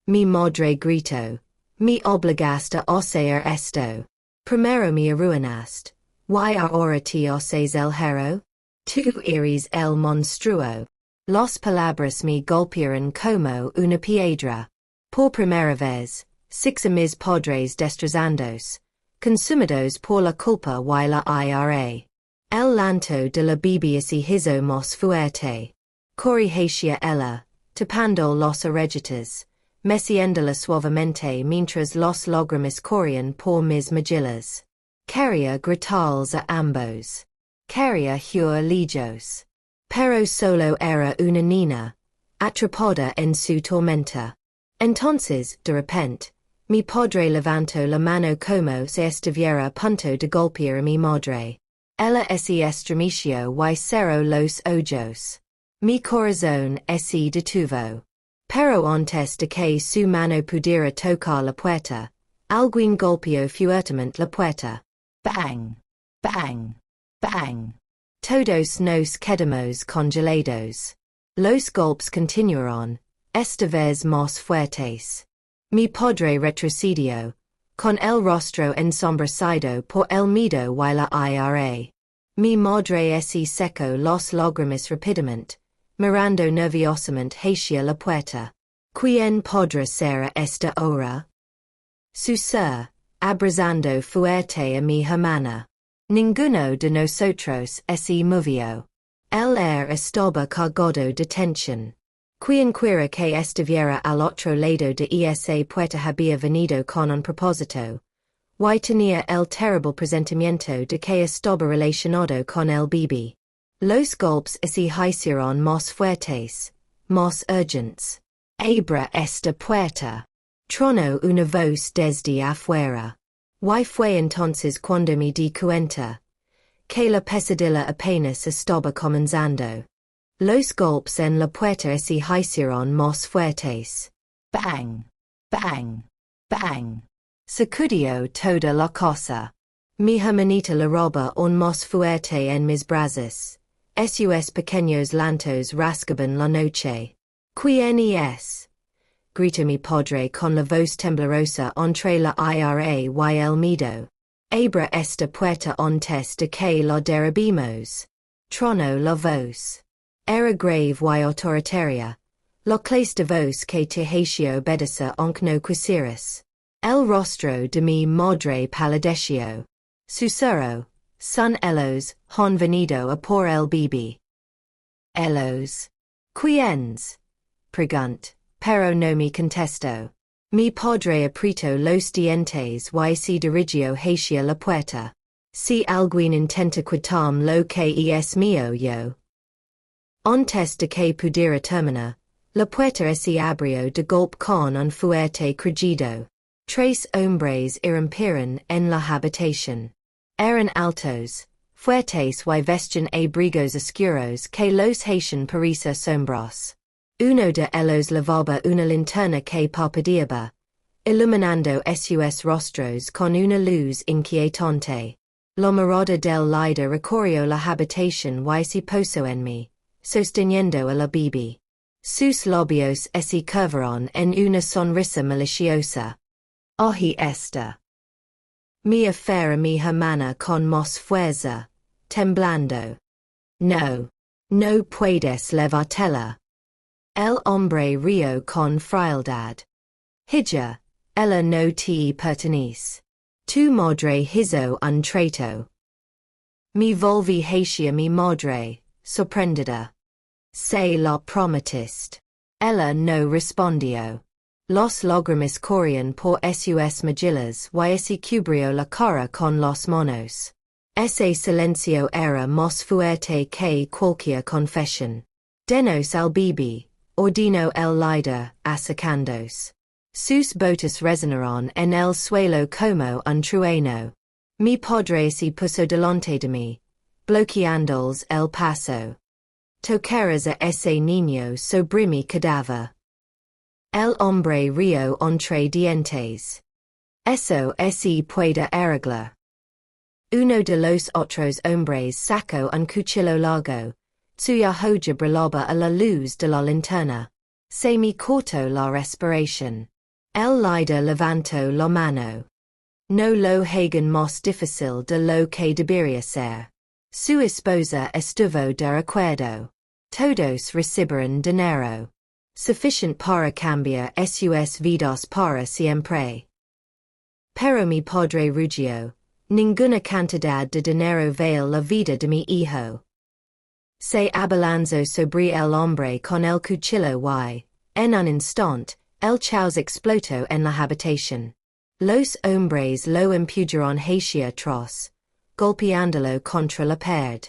Mi madre gritó. Me obligaste a hacer esto. Primero me arruinaste. ¿Y ahora te haces el héroe? Tú eres el monstruo. Las palabras me golpearon como una piedra. Por primera vez, six a mis padres destrozados, consumidos por la culpa y la ira. El llanto de la bebé se hizo más fuerte. Corrí hacia ella, tapando las orejitas, meciéndola suavemente mientras las lágrimas corrían por mis mejillas. Quería gritarles a ambos. Quería huir lejos. Pero solo era una niña, atrapada en su tormenta. Entonces, de repente, mi padre levantó la mano como si estuviera a punto de golpear a mi madre. Ella se estremeció y cerró los ojos. Mi corazón se detuvo. Pero antes de que su mano pudiera tocar la puerta, alguien golpeó fuertemente la puerta. Bang, bang, bang. Todos nos quedamos congelados. Los golpes continuaron, esta vez más fuertes. Mi padre retrocedió, con el rostro ensombrecido por el miedo y la ira. Mi madre se secó las lágrimas rápidamente, mirando nerviosamente hacia la puerta. ¿Quién podrá ser esta hora? Susurró, abrazando fuerte a mi hermana. Ninguno de nosotros se movió. El aire estaba cargado de tensión. Quien quiera que estuviera al otro lado de esa puerta había venido con un propósito, y tenía el terrible presentimiento de que estaba relacionado con el bebé. Los golpes se hicieron más fuertes, más urgentes. Abra esta puerta. Tronó una voz desde afuera. Y fue entonces cuando me di cuenta. que la pesadilla apenas estaba comenzando. Los golpes en la puerta se hicieron más fuertes. Bang, bang, bang. Sacudió toda la casa. Mi hermanita la roba un más fuerte en mis brazos. Sus pequeños lantos rasgaban la noche. ¿Quién es? Gritó mi padre con la voz temblorosa entre la ira y el miedo. Abra esta puerta antes de que la derribemos. Tronó la voz. Era grave y autoritaria. La clase de voz que te hacía obedecer aunque no quisieras. El rostro de mi madre palideció. Susurró. Son ellos, han venido a por el bebé. Ellos. ¿Quiénes? Pregunt, pero no me contestó. Mi padre apretó los dientes y se dirigió hacia la puerta. Si alguien intenta quitarme lo que es mío yo. Antes de que pudiera terminar, la puerta se abrió de golpe con un fuerte crujido. 3 hombres irrumpieron en la habitación. Eran altos, fuertes y vestían abrigos oscuros que los hacían parecer sombras. Uno de ellos levaba una linterna que parpadeaba, iluminando sus rostros con una luz inquietante. La mirada del líder recorrió la habitación y se posó en mí, sosteniendo a la bebé. Sus labios se curvaron en una sonrisa maliciosa. Ahí está. Mi affair mi hermana con más fuerza, temblando. No. No puedes levártela. El hombre rió con frialdad. Hija, ella no te pertenece. Tu madre hizo un trato. Me volví hacia mi madre, sorprendida. Se la prometiste. Ella no respondió. Los lágrimas corrían por sus mejillas y se cubrió la cara con las manos. Ese silencio era más fuerte que cualquier confesión. Denos al bebé, ordenó el líder, acercándose. Sus botas resonaron en el suelo como un trueno. Mi padre se puso delante de mí, bloqueándoles el paso. Tocarás a ese niño sobre mi cadáver. El hombre rió entre dientes. Eso se puede arreglar. Uno de los otros hombres sacó un cuchillo largo, cuya hoja brillaba a la luz de la linterna. Se me cortó la respiración. El líder levantó la mano. No lo hagan más difícil de lo que debería ser. Su esposa estuvo de acuerdo. Todos recibirán dinero. Sufficient para cambiar sus vidas para siempre. Pero mi padre rugió. Ninguna cantidad de dinero vale la vida de mi hijo. Se abalanzó sobre el hombre con el cuchillo y, en un instante, el caos explotó en la habitación. Los hombres lo empujaron hacia atrás, golpeándolo contra la pared.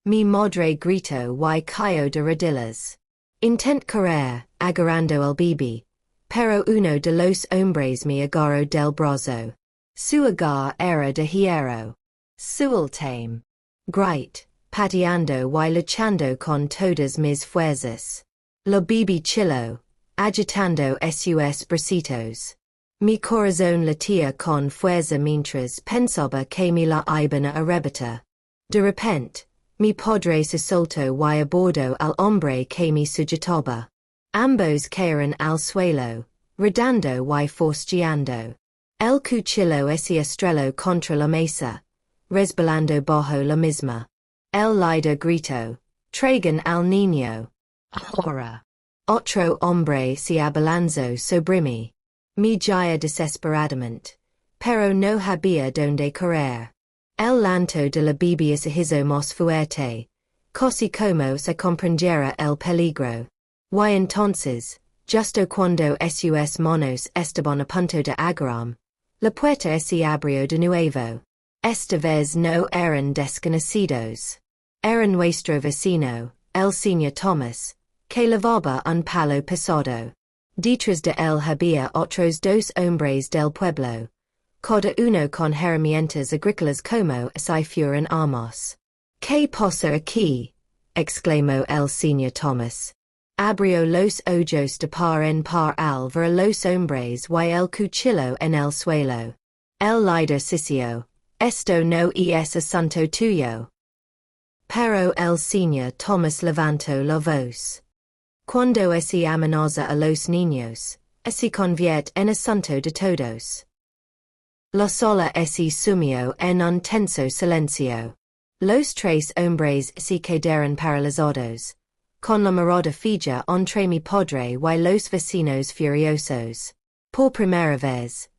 Mi madre gritó y cayó de rodillas. Intent correr, agarrando el bebé, pero uno de los hombres me agarró del brazo. Su agar era de hierro. Sueltame. Grite, pateando y luchando con todas mis fuerzas. La bebé chilló, agitando sus bracitos. Mi corazón latía con fuerza mientras pensaba que me la iban a arrebatar. De repente, mi padre se soltó y abordó al hombre que me sujetaba. Ambos cayeron al suelo, rodando y forcejeando. El cuchillo se estrelló contra la mesa, resbalando bajo la misma. El líder gritó, traigan al niño. Ahora. Otro hombre se abalanzó sobre mí. Me jaía desesperadamente, pero no había donde correr. El llanto de la bebé se hizo más fuerte, casi como se comprendiera el peligro. Y entonces, justo cuando sus manos estaban a punto de agarrarme, la puerta se abrió de nuevo. Esta vez no eran desconocidos. Era nuestro vecino, el señor Thomas, que lavaba un palo pesado. Detrás de él había otros 2 hombres del pueblo, cada uno con herramientas agrícolas como si fueran armas. Que posso aquí, exclamó el señor Thomas. Abrió los ojos de par en par al ver los hombres y el cuchillo en el suelo. El líder sisió, esto no es asunto tuyo. Pero el señor Thomas levantó la voz. Cuando se amenaza a los niños, se convierte en asunto de todos. La sala se sumió en un tenso silencio. Los tres hombres se quedaron paralizados, con la mirada fija entre mi padre y los vecinos furiosos. Por primera vez,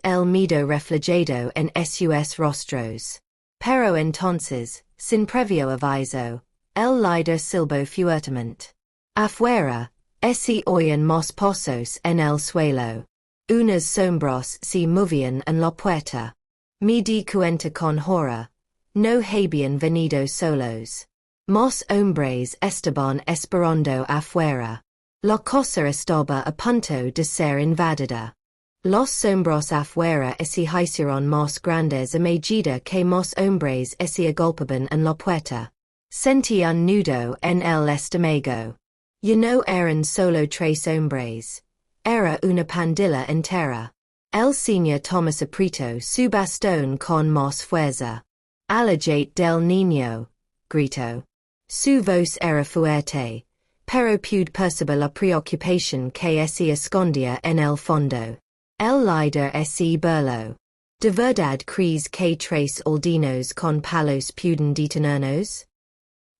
el miedo reflejado en sus rostros. Pero entonces, sin previo aviso, el líder silbó fuertemente. Afuera, se oían más pasos en el suelo. Unas sombras se movían en la puerta. Me di cuenta con horror. No habían venido solos. Más hombres estaban esperando afuera. La casa estaba a punto de ser invadida. Los sombras afuera se hicieron más grandes a medida que más hombres se agolpaban en la puerta. Sentí un nudo en el estómago. Ya no eran solo tres hombres. Era una pandilla entera. El señor Thomas apretó su bastón con más fuerza. Alejate del niño, gritó. Su voz era fuerte, pero pude percibir la preocupación que se escondía en el fondo. El líder se burló. ¿De verdad crees que tres aldeanos con palos pueden detenernos?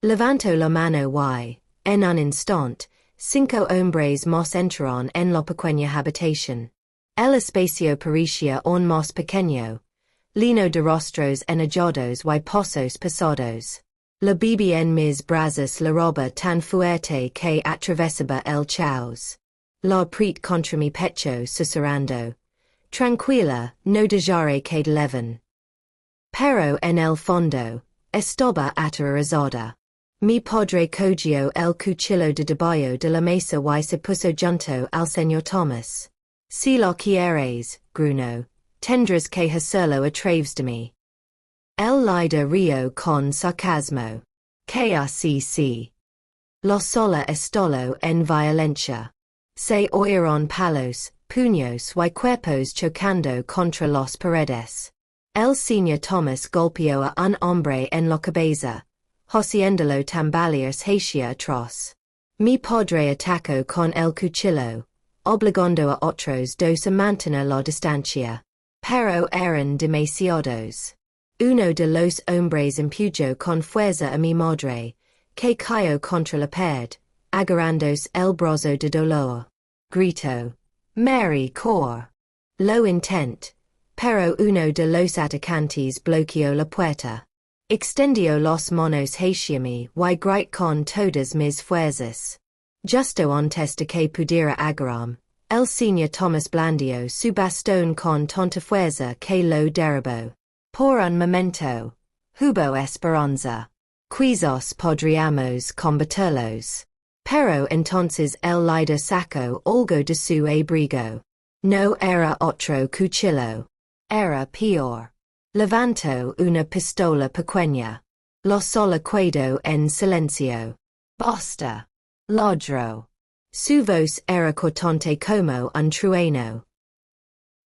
Levantó la mano y, en un instante, 5 hombres más entraron en la pequeña habitación. El espacio parecía aún más pequeño, lleno de rostros enojados y pasos pesados. La bebí en mis brazos la roba tan fuerte que atravesaba el caos. La apreté contra mi pecho susurrando. Tranquila, no dejaré que te leven. Pero en el fondo, estaba aterrorizada. Mi padre cogió el cuchillo de debajo de la mesa y se puso junto al señor Thomas. Si lo quieres, gruñó, tendrás que hacerlo a través de mí. El líder rió con sarcasmo. Que así. La sala estalló en violencia. Se oyeron palos, puños y cuerpos chocando contra las paredes. El señor Thomas golpeó a un hombre en la cabeza, haciéndolo tambalear hacia atrás. Mi padre atacó con el cuchillo, obligando a otros dos a mantener la distancia. Pero eran demasiados. Uno de los hombres empujó con fuerza a mi madre, que cayó contra la pared, agarrándose el brazo de dolor. Gritó. Mary cor. Lo intent, pero uno de los atacantes bloqueó la puerta. Extendió las manos hacia mí y grité con todas mis fuerzas. Justo antes de que pudiera agarrarme, el señor Thomas blandió su bastón con tanta fuerza que lo derribó. Por un momento, hubo esperanza. Quizás podríamos combatirlos. Pero entonces el líder sacó algo de su abrigo. No era otro cuchillo. Era peor. Levantó una pistola pequeña. La sala quedó en silencio. Basta. Ladró. Su voz era cortante como un trueno.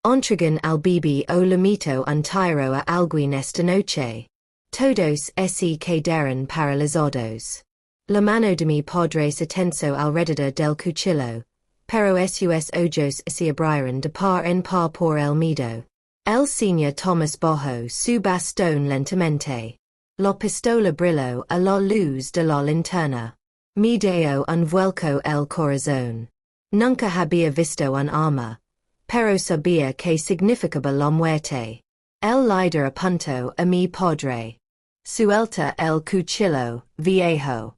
Entregan al bebé o limito un tiro a alguien esta noche. Todos se quedaron paralizados. La mano de mi padre se tensó alrededor del cuchillo, pero sus ojos se abrieron de par en par por el miedo. El señor Thomas bajó su bastón lentamente. La pistola brilló a la luz de la linterna. Me dio un vuelco el corazón. Nunca había visto un arma, pero sabía que significaba la muerte. El líder apuntó a mi padre. Suelta el cuchillo, viejo.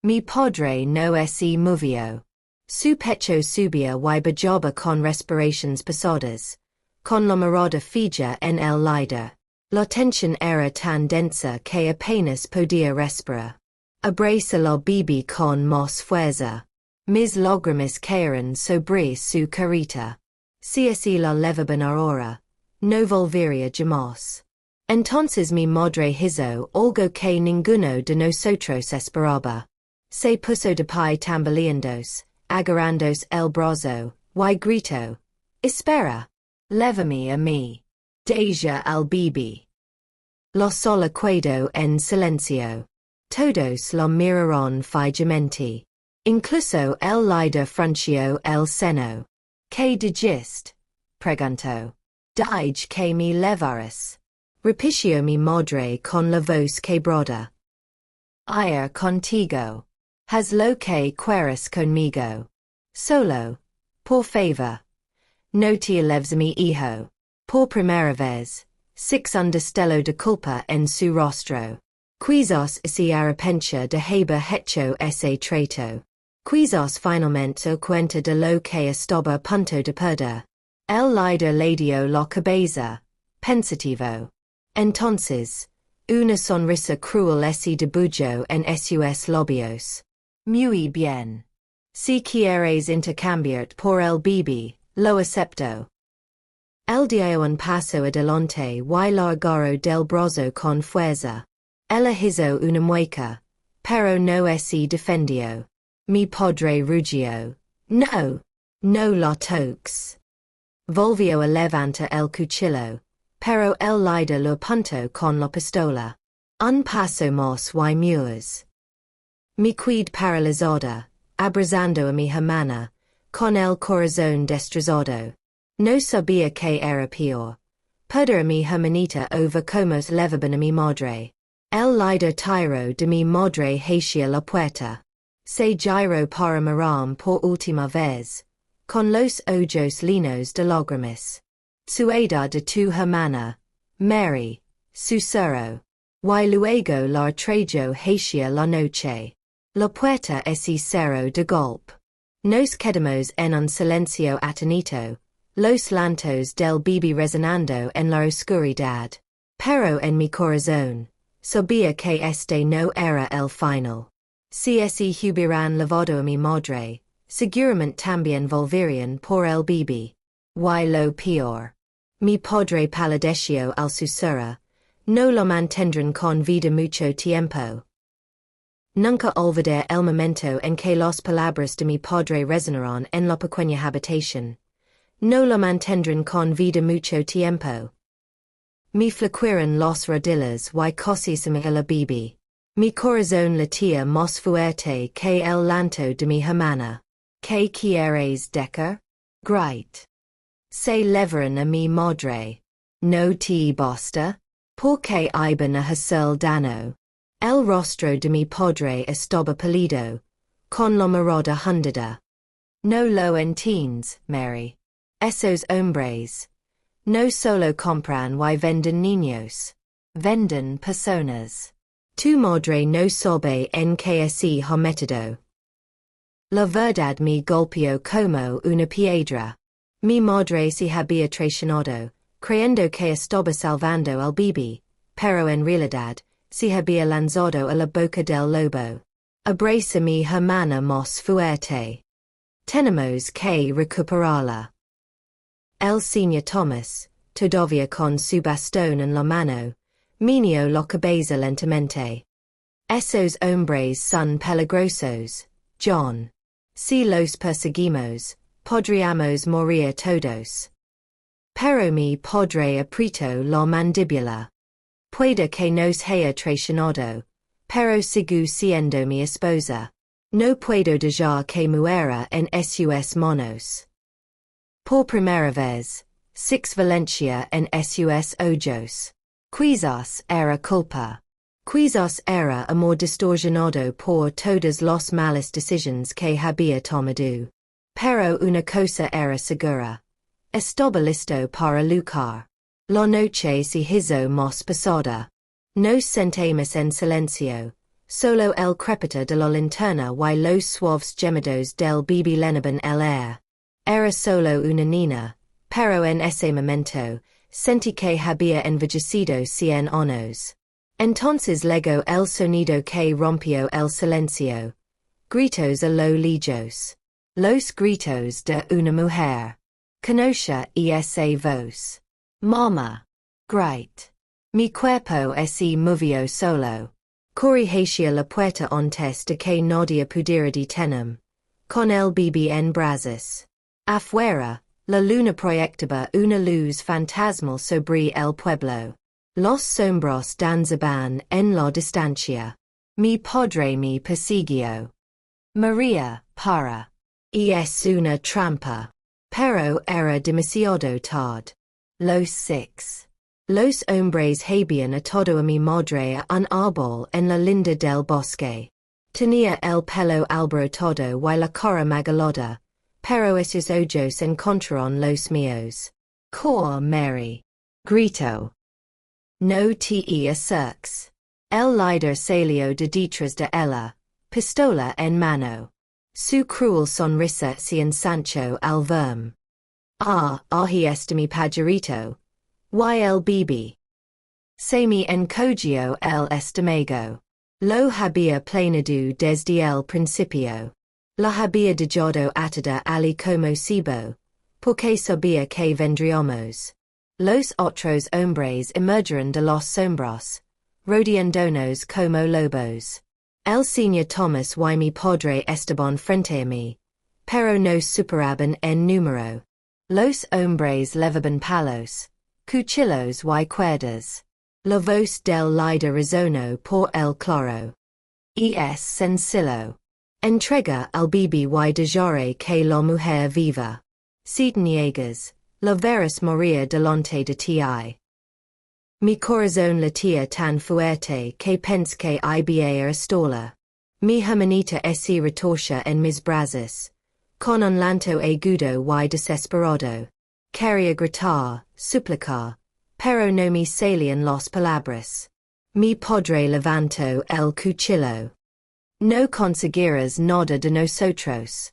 Mi padre no se movió. Su pecho subía y bajaba con respiraciones pesadas, con la mirada fija en el líder. La tensión era tan densa que apenas podía respirar. Abracé la bebé con más fuerza. Mis lágrimas cayeron sobre su carita. Si la levaban ahora, no volvería jamás. Entonces mi madre hizo algo que ninguno de nosotros esperaba. Se puso de pie tambaleandos, agarrándose el brazo, y gritó, espera. Lévame a mí. Descubrió al bebé. Lo solo quedó en silencio. Todos lo miraron fijamente. Incluso el líder frunció el seno. ¿Qué dijiste? Preguntó. Dije que me levaras. Repitió mi madre con la voz quebrada. Ir contigo. Haz lo que quieras conmigo. Solo, por favor. No te lleves a mi hijo. Por primera vez, six un destello de culpa en su rostro. Quizás se arrepentia de haber hecho ese trato. Quizás finalmente se cuenta de lo que estaba a punto de perder. El líder le dio la cabeza, pensativo. Entonces, una sonrisa cruel se dibujó en sus labios. Muy bien. Si quieres intercambiar por el bebé, lo acepto. El dio un paso adelante y largaro del brazo con fuerza. Ella hizo una mueca, pero no se defendió. Mi padre rugió. No, no la toques. Volvió a levantar el cuchillo, pero el líder lo apuntó con la pistola. Un paso más y mueres. Me quedé paralizada, abrazando a mi hermana, con el corazón destrozado. No sabía que era peor. Perder a mi hermanita over como levaban a mi madre. El líder tiró de mi madre hacia la puerta. Se giró para mirar por última vez, con los ojos llenos de lágrimas. Sueda de tu hermana, Mary, susurró. Y luego la trayó hacia la noche. La puerta se cerró de golpe. Nos quedamos en un silencio atónito, los llantos del bebé resonando en la oscuridad. Pero en mi corazón, sabía que este no era el final. Si se hubieran llevado a mi madre, seguramente también volverían por el bebé. Y lo peor. Mi padre palideció al susurrar. No lo mantendrán con vida mucho tiempo. Nunca olvidé el momento en que las palabras de mi padre resonaron en la pequeña habitación. No lo mantendrán con vida mucho tiempo. Me flaquearon las rodillas y casi se me el bebé. Mi corazón latía más fuerte que el llanto de mi hermana. ¿Qué quieres decir? Grite. Se levaron a mi madre. No te basta? Porque iban a hacer daño. El rostro de mi padre estaba pálido, con la mirada hundida. No lo entiendes, Mary. Esos hombres no solo compran y venden niños, venden personas. Tu madre no sabe en qué se ha metido. La verdad me golpeó como una piedra. Mi madre se había traicionado, creyendo que estaba salvando al bebé, pero en realidad, se había lanzado a la boca del lobo. Abraza mi hermana más fuerte. Tenemos que recuperarla. El señor Thomas, todavía con su bastón en la mano, meneó la cabeza lentamente. Esos hombres son peligrosos, John. Si los perseguimos, podríamos morir todos. Pero mi padre apretó la mandíbula. Puede que nos haya traicionado, pero sigo siendo mi esposa. No puedo dejar que muera en sus manos. Por primera vez, six Valencia en sus ojos. Quizás era culpa. Quizás era amor distorsionado por todas las malas decisiones que había tomado. Pero una cosa era segura. Estaba listo para luchar. La noche se hizo más pesada. Nos sentamos en silencio, solo el crepito de la linterna y los suaves gemidos del bebé llenaban el aire. Era solo una niña, pero en ese momento, sentí que había envejecido 100 años. Entonces llegó el sonido que rompió el silencio. Gritos a lo lejos. Los gritos de una mujer. Conoce esa voz. Mama. Grite. Mi cuerpo se movió solo. Corrigencia la puerta antes de que nadie pudiera detenerme. Con el bebé en brazos. Afuera, la luna proyectaba una luz fantasmal sobre el pueblo. Los sombros danzaban en la distancia. Mi padre me persiguió. María, para. Y es una trampa. Pero era demasiado tarde. Los 6. Los hombres habían atado a mi madre a un árbol en la linda del bosque. Tenía el pelo alborotado y la cara magalada, pero esos ojos encontraron los míos. Cor Mary. Grito. No te acerques. El líder salió de detrás de ella, pistola en mano. Su cruel sonrisa se ensanchó al verme. Ahí está mi pajarito. Y el bebé. Se me encogió el estómago. Lo había planeado desde el principio. La había dejado atada allí como cebo, porque sabía que vendríamos. Los otros hombres emergeron de los sombros, rodeándonos como lobos. El señor Thomas y mi padre estaban frente a mí, pero nos superaban en número. Los hombres levaban palos, cuchillos y cuerdas. La voz del líder resonó por el claro. Es sencillo. Entrega al bebé y dejaré que la mujer viva. Si te niegas, la verás morir delante de ti. Mi corazón latía tan fuerte que pensé que iba a estallar. Mi hermanita se retorció en mis brazos, con un llanto agudo y desesperado. Quería gritar, suplicar, pero no me salían las palabras. Mi padre levantó el cuchillo. No conseguirás nada de nosotros,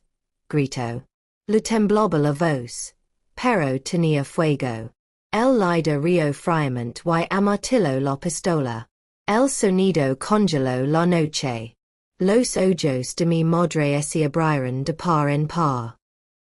gritó. Le temblaba la voz, pero tenía fuego. El líder rió fríamente y amartilló la pistola. El sonido congeló la noche. Los ojos de mi madre se abrieron de par en par.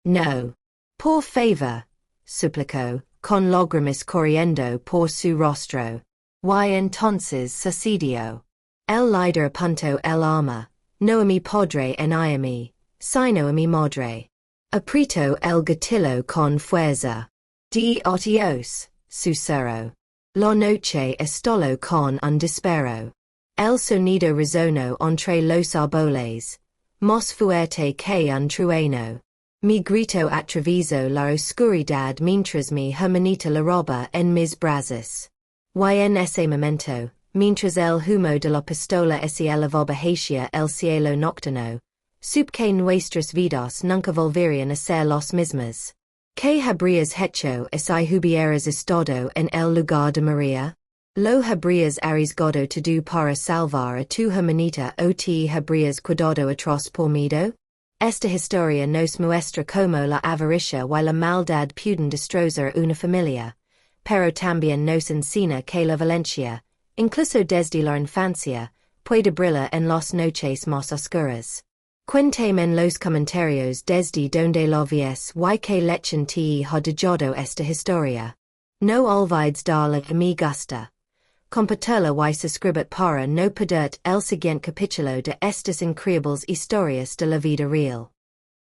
No. Por favor, suplicó, con lágrimas corriendo por su rostro. Y entonces sucedió. El líder apuntó el arma, no a mi padre ni a mí, sino a mi madre. Apretó el gatillo con fuerza. Dios, susurró. La noche estalló con un disparo. El sonido resonó entre los árboles, más fuerte que un trueno. Mi grito atravesó la oscuridad mientras mi hermanita la roba en mis brazos. Y en ese momento, mientras el humo de la pistola se elevaba hacia el cielo nocturno, supe que nuestras vidas nunca volverían a ser las mismas. ¿Qué habrías hecho si hubieras estado en el lugar de María? ¿Lo habrías arriesgado todo para salvar a tu hermanita o te habrías quedado atrás por miedo? Esta historia nos muestra cómo la avaricia y la maldad pueden destrozar una familia, pero también nos enseña que la violencia, incluso desde la infancia, puede brillar en las noches más oscuras. Cuéntame en los comentarios desde donde la ves y qué lección te ha dejado esta historia. No olvides darle a me gusta, compartirla y suscribir para no perder el siguiente capítulo de estas increíbles historias de la vida real.